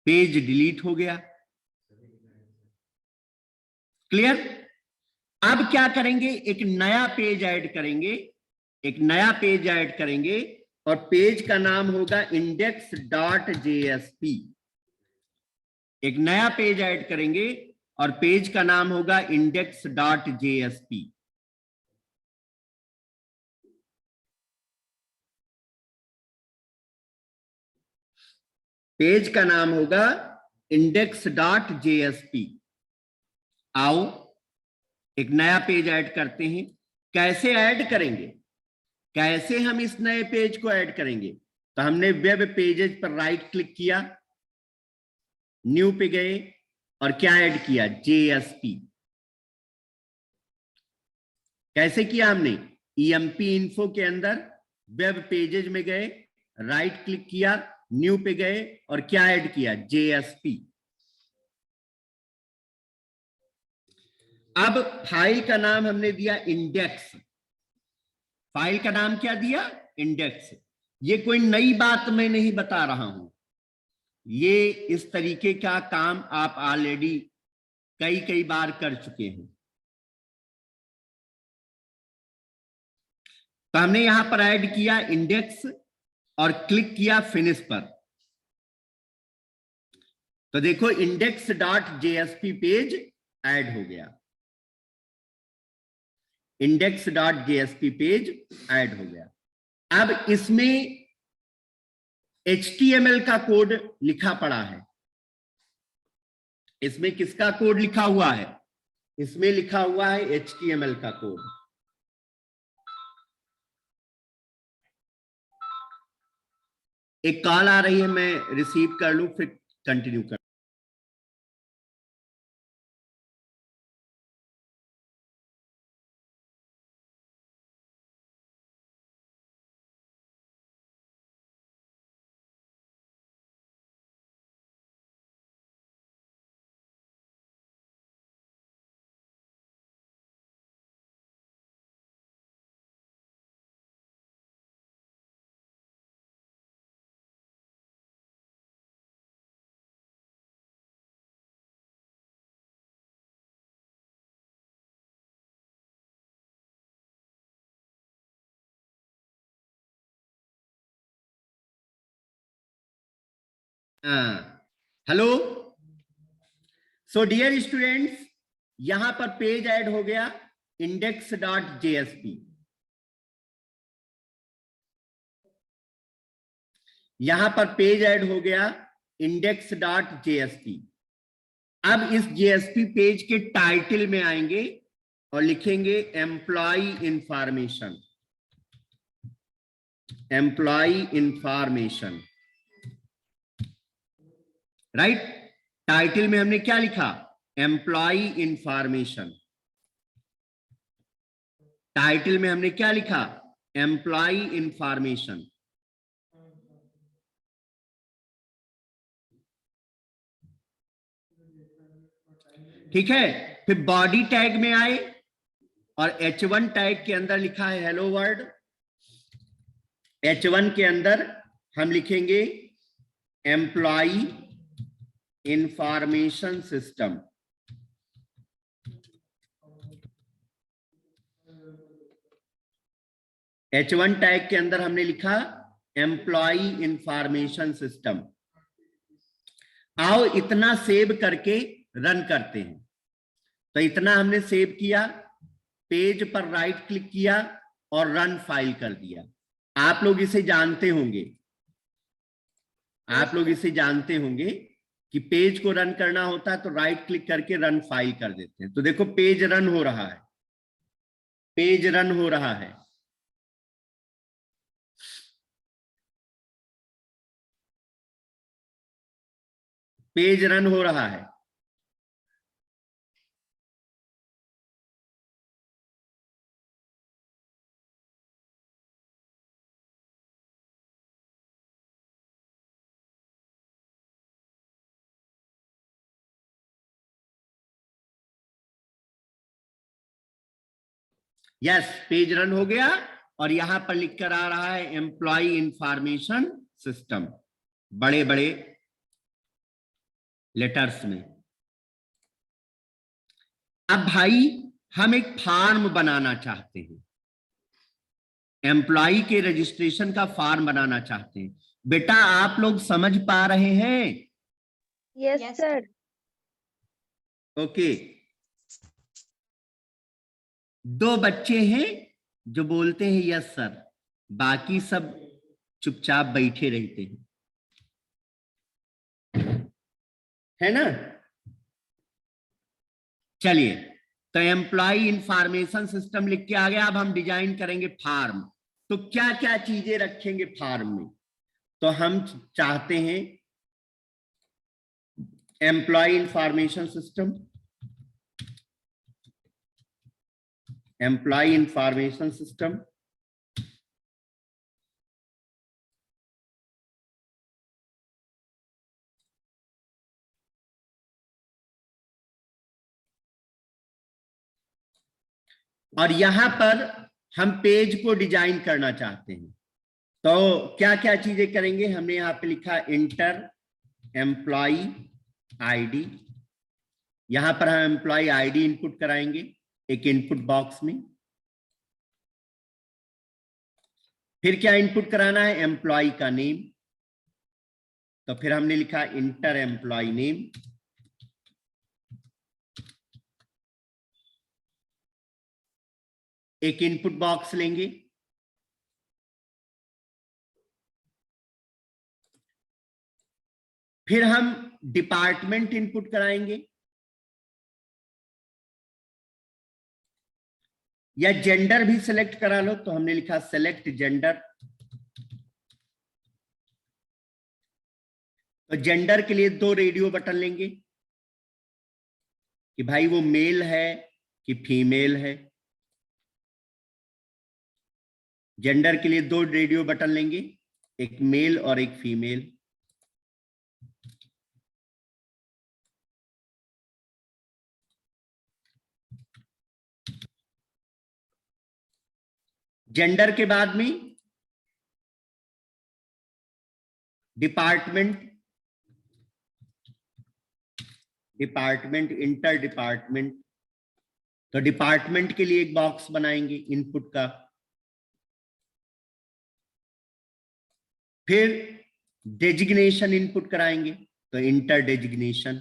डिलीट हो गया। क्लियर। अब क्या करेंगे, एक नया पेज ऐड करेंगे, और पेज का नाम होगा index.jsp। एक नया पेज ऐड करेंगे और पेज का नाम होगा index.jsp। पेज का नाम होगा index.jsp। आओ एक नया पेज ऐड करते हैं। कैसे ऐड करेंगे, कैसे हम इस नए पेज को ऐड करेंगे? तो हमने वेब पेजेस पर राइट क्लिक किया, न्यू पे गए और क्या ऐड किया? JSP। कैसे किया हमने? EMP इन्फो के अंदर वेब पेजेज में गए, राइट क्लिक किया, न्यू पे गए और क्या ऐड किया? JSP। अब फाइल का नाम हमने दिया इंडेक्स। फाइल का नाम क्या दिया? इंडेक्स। ये कोई नई बात मैं नहीं बता रहा हूं, ये इस तरीके का काम आप ऑलरेडी कई बार कर चुके हैं। तो हमने यहां पर ऐड किया इंडेक्स और क्लिक किया फिनिश पर। तो देखो index.jsp पेज ऐड हो गया। index.jsp पेज ऐड हो गया। अब इसमें HTML का कोड लिखा पड़ा है। इसमें किसका कोड लिखा हुआ है? इसमें लिखा हुआ है HTML का कोड। एक कॉल आ रही है, मैं रिसीव कर लूं फिर कंटिन्यू कर। हेलो। सो डियर स्टूडेंट्स, यहां पर पेज ऐड हो गया index.jsp। यहां पर पेज ऐड हो गया index.jsp। अब इस JSP पेज के टाइटल में आएंगे और लिखेंगे employee information. Employee information, right. Title में हमने क्या लिखा? Employee information. टाइटल में हमने क्या लिखा? Employee information. ठीक है। फिर बॉडी टैग में आए और H1 टैग के अंदर लिखा है हेलो वर्ल्ड। H1 के अंदर हम लिखेंगे employee information system. H1 tag के अंदर हमने लिखा एम्प्लॉय इंफॉर्मेशन सिस्टम। आओ इतना सेव करके रन करते हैं। तो इतना हमने सेव किया, पेज पर राइट क्लिक किया और रन फाइल कर दिया। आप लोग इसे जानते होंगे, आप लोग इसे जानते होंगे कि पेज को रन करना होता है तो राइट क्लिक करके रन फाइल कर देते हैं। तो देखो पेज रन हो रहा है, पेज रन हो रहा है। पेज रन हो रहा है। यस, पेज रन हो गया और यहां पर लिखकर आ रहा है एम्प्लॉय इंफॉर्मेशन सिस्टम, बड़े बड़े लेटर्स में। अब भाई हम एक फॉर्म बनाना चाहते हैं, एम्प्लॉय के रजिस्ट्रेशन का फॉर्म बनाना चाहते हैं। बेटा आप लोग समझ पा रहे हैं? Yes sir. ओके। दो बच्चे हैं जो बोलते हैं यस सर, बाकी सब चुपचाप बैठे रहते हैं। है ना। चलिए, तो एम्प्लॉय इंफॉर्मेशन सिस्टम लिख के आ गया। अब हम डिजाइन करेंगे फार्म। तो क्या क्या चीजें रखेंगे फार्म में? तो हम चाहते हैं employee information system, employee information system, और यहां पर हम पेज को डिजाइन करना चाहते हैं। तो क्या क्या चीजें करेंगे? हमने यहां पे लिखा इंटर एम्प्लॉय आईडी। यहां पर हम एम्प्लॉय आईडी इनपुट कराएंगे एक इनपुट बॉक्स में। फिर क्या इनपुट कराना है? एम्प्लॉय का नेम। तो फिर हमने लिखा इंटर एम्प्लॉय नेम। एक इनपुट बॉक्स लेंगे। फिर हम डिपार्टमेंट इनपुट कराएंगे, या जेंडर भी सिलेक्ट करा लो। तो हमने लिखा सेलेक्ट जेंडर। तो जेंडर के लिए 2 रेडियो बटन लेंगे कि भाई वो मेल है कि फीमेल है। जेंडर के लिए 2 रेडियो बटन लेंगे, एक मेल और एक फीमेल। जेंडर के बाद में डिपार्टमेंट, डिपार्टमेंट इंटर डिपार्टमेंट। तो डिपार्टमेंट के लिए एक बॉक्स बनाएंगे इनपुट का। फिर डेजिग्नेशन इनपुट कराएंगे। तो इंटर डेजिग्नेशन।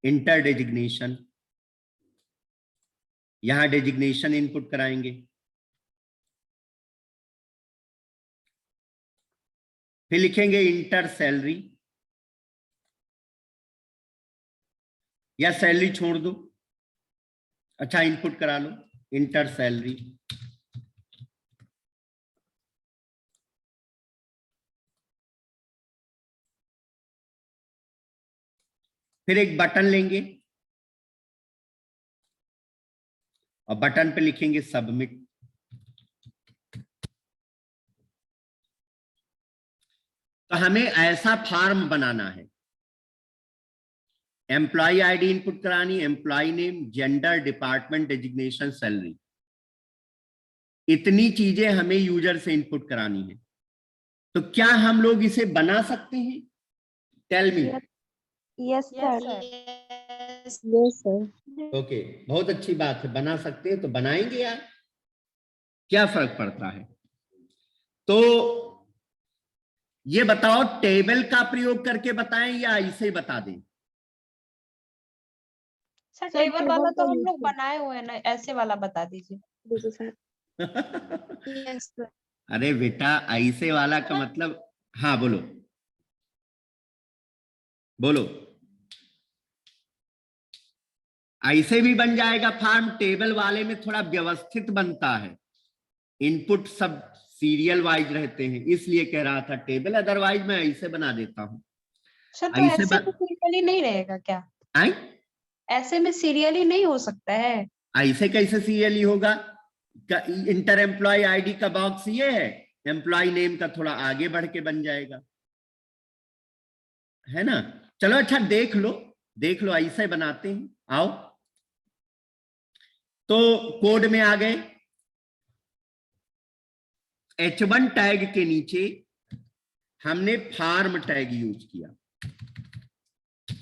इंटर डेजिग्नेशन, यहां डेजिग्नेशन इनपुट कराएंगे। फिर लिखेंगे इंटर सैलरी, या सैलरी छोड़ दो, अच्छा इनपुट करा लो इंटर सैलरी। फिर एक बटन लेंगे और बटन पे लिखेंगे सबमिट। तो हमें ऐसा फॉर्म बनाना है। एम्प्लॉय आईडी इनपुट करानी, employee name, gender, department, designation, salary. इतनी चीजें हमें यूजर से इनपुट करानी है। तो क्या हम लोग इसे बना सकते हैं? Tell me. Yes sir. Yes sir. Okay, बहुत अच्छी बात है, बना सकते हैं तो बनाएंगे यार, क्या फर्क पड़ता है। तो ये बताओ, टेबल का प्रयोग करके बताएं या इसे बता दें? सर टेबल वाला तो हम लोग बनाए हुए हैं ना, ऐसे वाला बता दीजिए। Yes sir. अरे बेटा, ऐसे वाला का मतलब, हाँ बोलो बोलो। ऐसे भी बन जाएगा फॉर्म, टेबल वाले में थोड़ा व्यवस्थित बनता है, इनपुट सब सीरियल वाइज रहते हैं, इसलिए कह रहा था टेबल, अदरवाइज मैं ऐसे बना देता हूं। सर तो ऐसे में सीरियली नहीं रहेगा क्या? आई? ऐसे में सीरियली नहीं हो सकता है? ऐसे कैसे सीरियली होगा? इंटर एम्प्लॉय आईडी का बॉक्स ये है, एम्प्लॉय नेम का थोड़ा आगे बढ़ के बन जाएगा, है ना। चलो अच्छा, देख लो ऐसे बनाते हैं। आओ, तो कोड में आ गए। H1 टैग के नीचे हमने फार्म टैग यूज किया।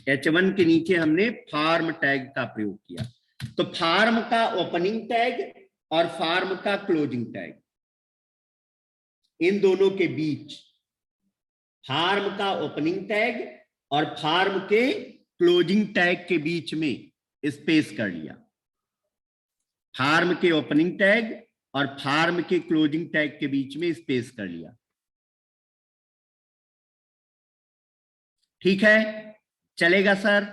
H1 के नीचे हमने फार्म टैग का प्रयोग किया। तो फार्म का ओपनिंग टैग और फार्म का क्लोजिंग टैग, इन दोनों के बीच फार्म का ओपनिंग टैग और फार्म के क्लोजिंग टैग के बीच में स्पेस कर लिया। फार्म के ओपनिंग टैग और फार्म के क्लोजिंग टैग के बीच में स्पेस कर लिया। ठीक है, चलेगा सर?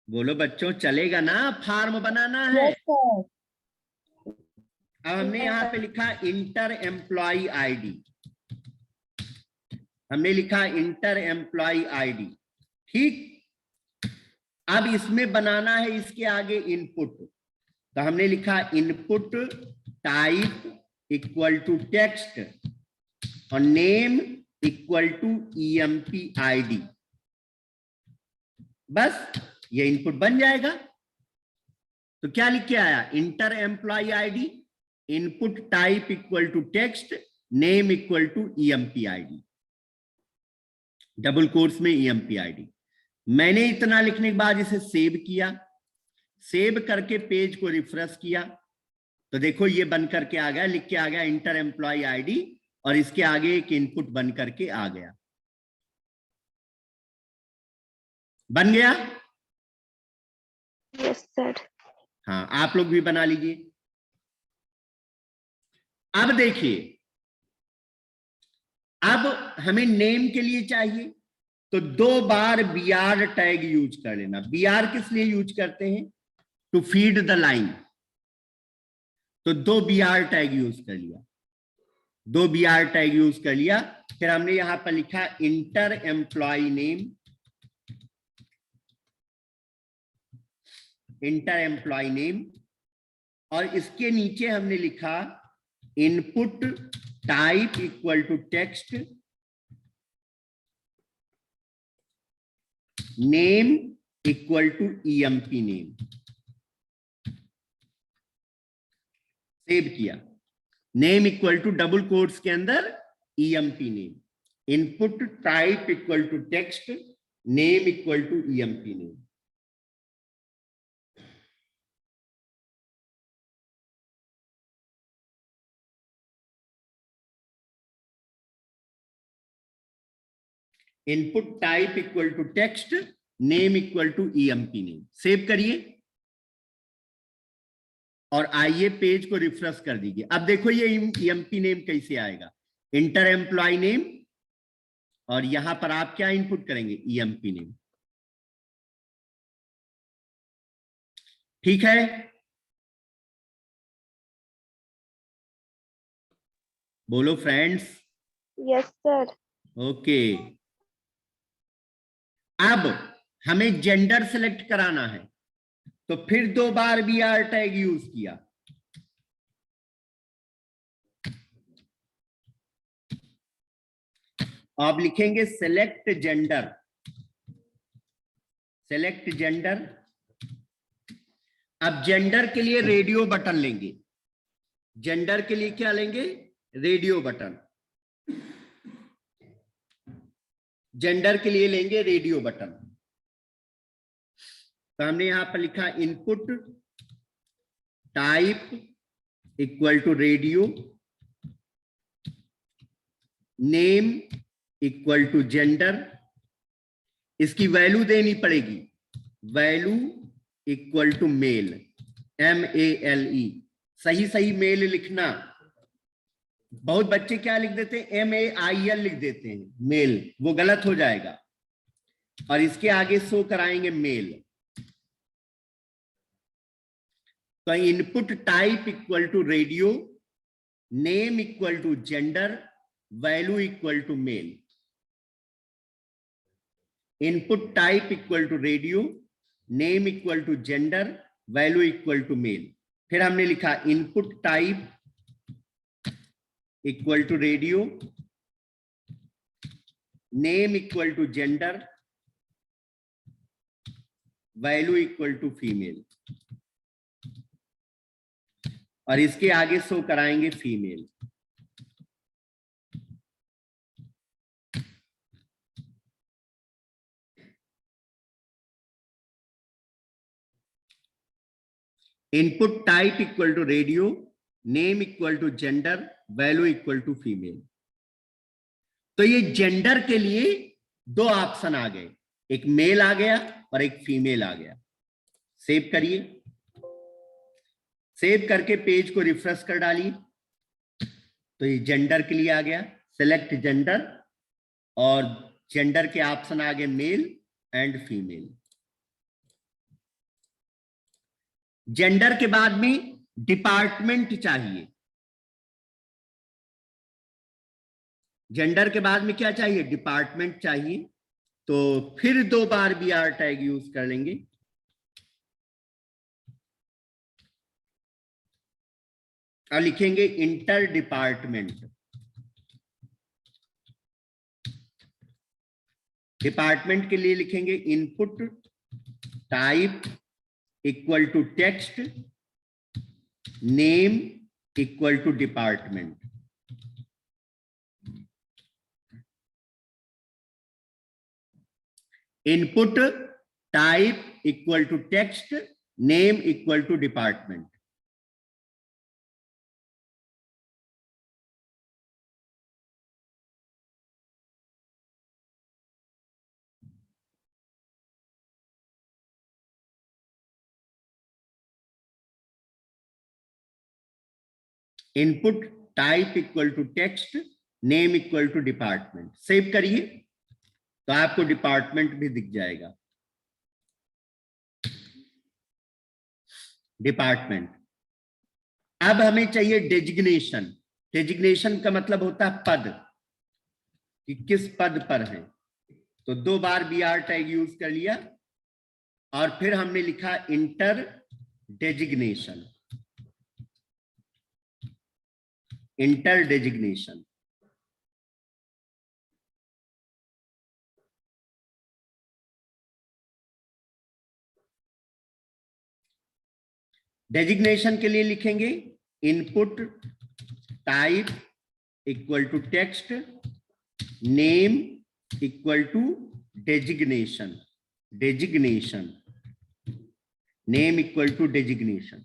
बोलो बच्चों, चलेगा ना? फार्म बनाना है। अब हमने यहां पे लिखा इंटर एम्प्लॉय आईडी, हमने लिखा इंटर एम्प्लॉय आईडी। ठीक, अब इसमें बनाना है इसके आगे इनपुट, तो हमने लिखा input type equal to text और name equal to EMP ID। बस ये इनपुट बन जाएगा। तो क्या लिख के आया? Enter employee ID, input type equal to text, name equal to EMP ID, double quotes में EMP ID। मैंने इतना लिखने के बाद इसे सेव किया, सेव करके पेज को रिफ्रेश किया तो देखो ये बन करके आ गया, लिख के आ गया इंटर एम्प्लॉय आईडी और इसके आगे एक इनपुट बन करके आ गया। बन गया? Yes sir. हाँ, आप लोग भी बना लीजिए। अब देखिए, अब हमें नेम के लिए चाहिए तो 2 बार BR टैग यूज कर लेना। BR किस लिए यूज करते हैं? To feed the line. तो 2 BR टैग यूज कर लिया, 2 BR टैग यूज कर लिया। फिर हमने यहां पर लिखा enter employ name, enter employ name, और इसके नीचे हमने लिखा input type equal to text, name equal to EMP name. Save किया, name equal to double quotes के अंदर EMP name, input type equal to text, name equal to EMP name. Input type equal to text, name equal to EMP name. सेव करिए और आइए page को refresh कर दीजिए। अब देखो ये EMP नेम कैसे आएगा, इंटर एम्प्लॉय नेम और यहां पर आप क्या इनपुट करेंगे? EMP name. ठीक है, बोलो फ्रेंड्स। Yes sir. ओके, अब हमें जेंडर सेलेक्ट कराना है तो फिर 2 बार BR टैग यूज किया। आप लिखेंगे सेलेक्ट जेंडर, सेलेक्ट जेंडर। अब जेंडर के लिए रेडियो बटन लेंगे, जेंडर के लिए क्या लेंगे? Radio button. जेंडर के लिए लेंगे रेडियो बटन। तो हमने यहां पर लिखा input type equal to radio, name equal to gender. इसकी वैल्यू देनी पड़ेगी, value equal to male, MALE। सही सही मेल लिखना। बहुत बच्चे क्या लिख देते हैं? MAIL लिख देते हैं, मेल, वो गलत हो जाएगा। और इसके आगे शो कराएंगे मेल। तो input type equal to radio, name equal to gender, value equal to male. Input type equal to radio, name equal to gender, value equal to male. फिर हमने लिखा input type equal to radio, name equal to gender, value equal to female. और इसके आगे show कराएंगे female. Input type equal to radio, name equal to gender, value equal to female. तो ये gender के लिए 2 ऑप्शन आ गए, एक मेल आ गया और एक फीमेल आ गया। सेव करिए। सेव करके पेज को रिफ्रेश कर डालिए तो ये जेंडर के लिए आ गया, सिलेक्ट जेंडर, और जेंडर के ऑप्शन आ गए मेल एंड फीमेल। जेंडर के बाद में डिपार्टमेंट चाहिए, जेंडर के बाद में क्या चाहिए, डिपार्टमेंट चाहिए। तो फिर 2 बार BR टैग यूज कर लेंगे, और लिखेंगे इंटर डिपार्टमेंट। डिपार्टमेंट के लिए लिखेंगे input type equal to text, name equal to department. Input type equal to text, name equal to department. Input type equal to text, name equal to department. Save करिए तो आपको department भी दिख जाएगा, department. अब हमें चाहिए डेजिग्नेशन। डेजिग्नेशन का मतलब होता है पद, कि किस पद पर है। तो 2 बार BR टैग यूज कर लिया, और फिर हमने लिखा enter designation, enter designation. Designation के लिए लिखेंगे input type equal to text, name equal to designation, designation, name equal to designation.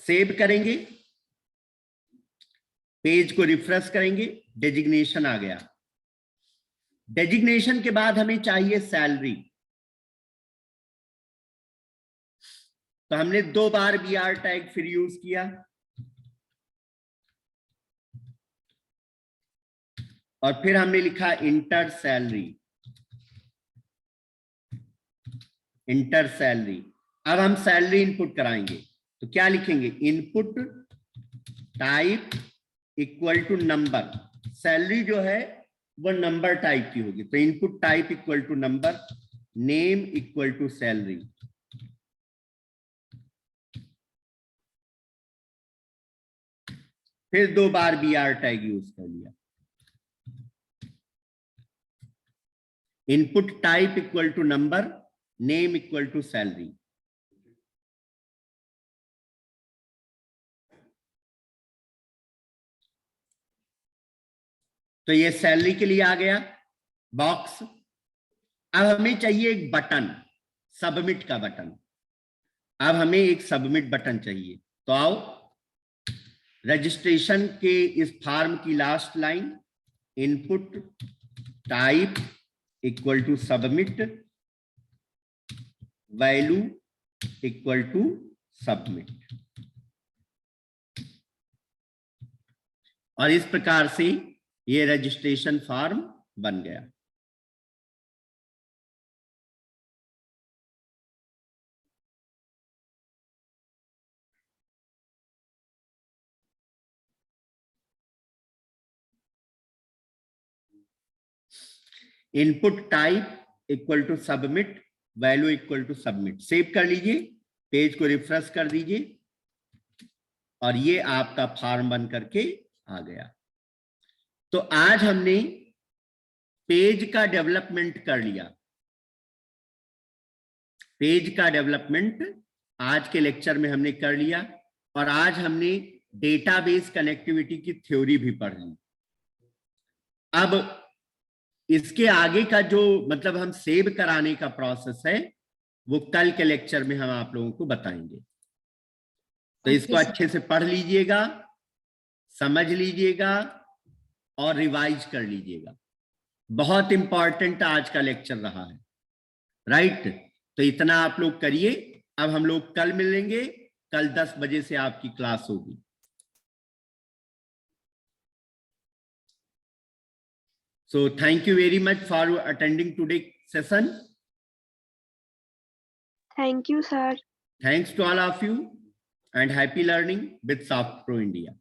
Save करेंगे, पेज को रिफ्रेश करेंगे, डेजिग्नेशन आ गया। डेजिग्नेशन के बाद हमें चाहिए सैलरी। तो हमने 2 बार BR टैग फिर यूज किया, और फिर हमने लिखा इंटर सैलरी, इंटर सैलरी। अब हम सैलरी इनपुट कराएंगे, तो क्या लिखेंगे, input type equal to number. Salary जो है वो नंबर टाइप की होगी, तो input type equal to number, name equal to salary. फिर 2 बार BR टैग यूज कर लिया। Input type equal to number, name equal to salary. तो ये सैलरी के लिए आ गया बॉक्स। अब हमें चाहिए एक बटन, सबमिट का बटन। अब हमें एक सबमिट बटन चाहिए। तो आओ, रजिस्ट्रेशन के इस फॉर्म की last line, input type equal to submit, value equal to submit. और इस प्रकार से ये रजिस्ट्रेशन फॉर्म बन गया। Input type equal to submit, value equal to submit. Save कर लीजिए, पेज को रिफ्रेश कर दीजिए, और ये आपका फॉर्म बन करके आ गया। तो आज हमने पेज का डेवलपमेंट कर लिया। पेज का डेवलपमेंट आज के लेक्चर में हमने कर लिया, और आज हमने डेटाबेस कनेक्टिविटी की थ्योरी भी पढ़ ली। अब इसके आगे का जो मतलब हम सेव कराने का प्रोसेस है, वो कल के लेक्चर में हम आप लोगों को बताएंगे। तो इसको अच्छे से पढ़ लीजिएगा, समझ लीजिएगा, और रिवाइज कर लीजिएगा। बहुत इंपॉर्टेंट आज का लेक्चर रहा है। राइट। तो इतना आप लोग करिए। अब हम लोग कल मिलेंगे, कल 10 बजे से आपकी क्लास होगी। So thank you very much for attending today's session. Thank you, sir. Thanks to all of you and happy learning with Soft Pro India.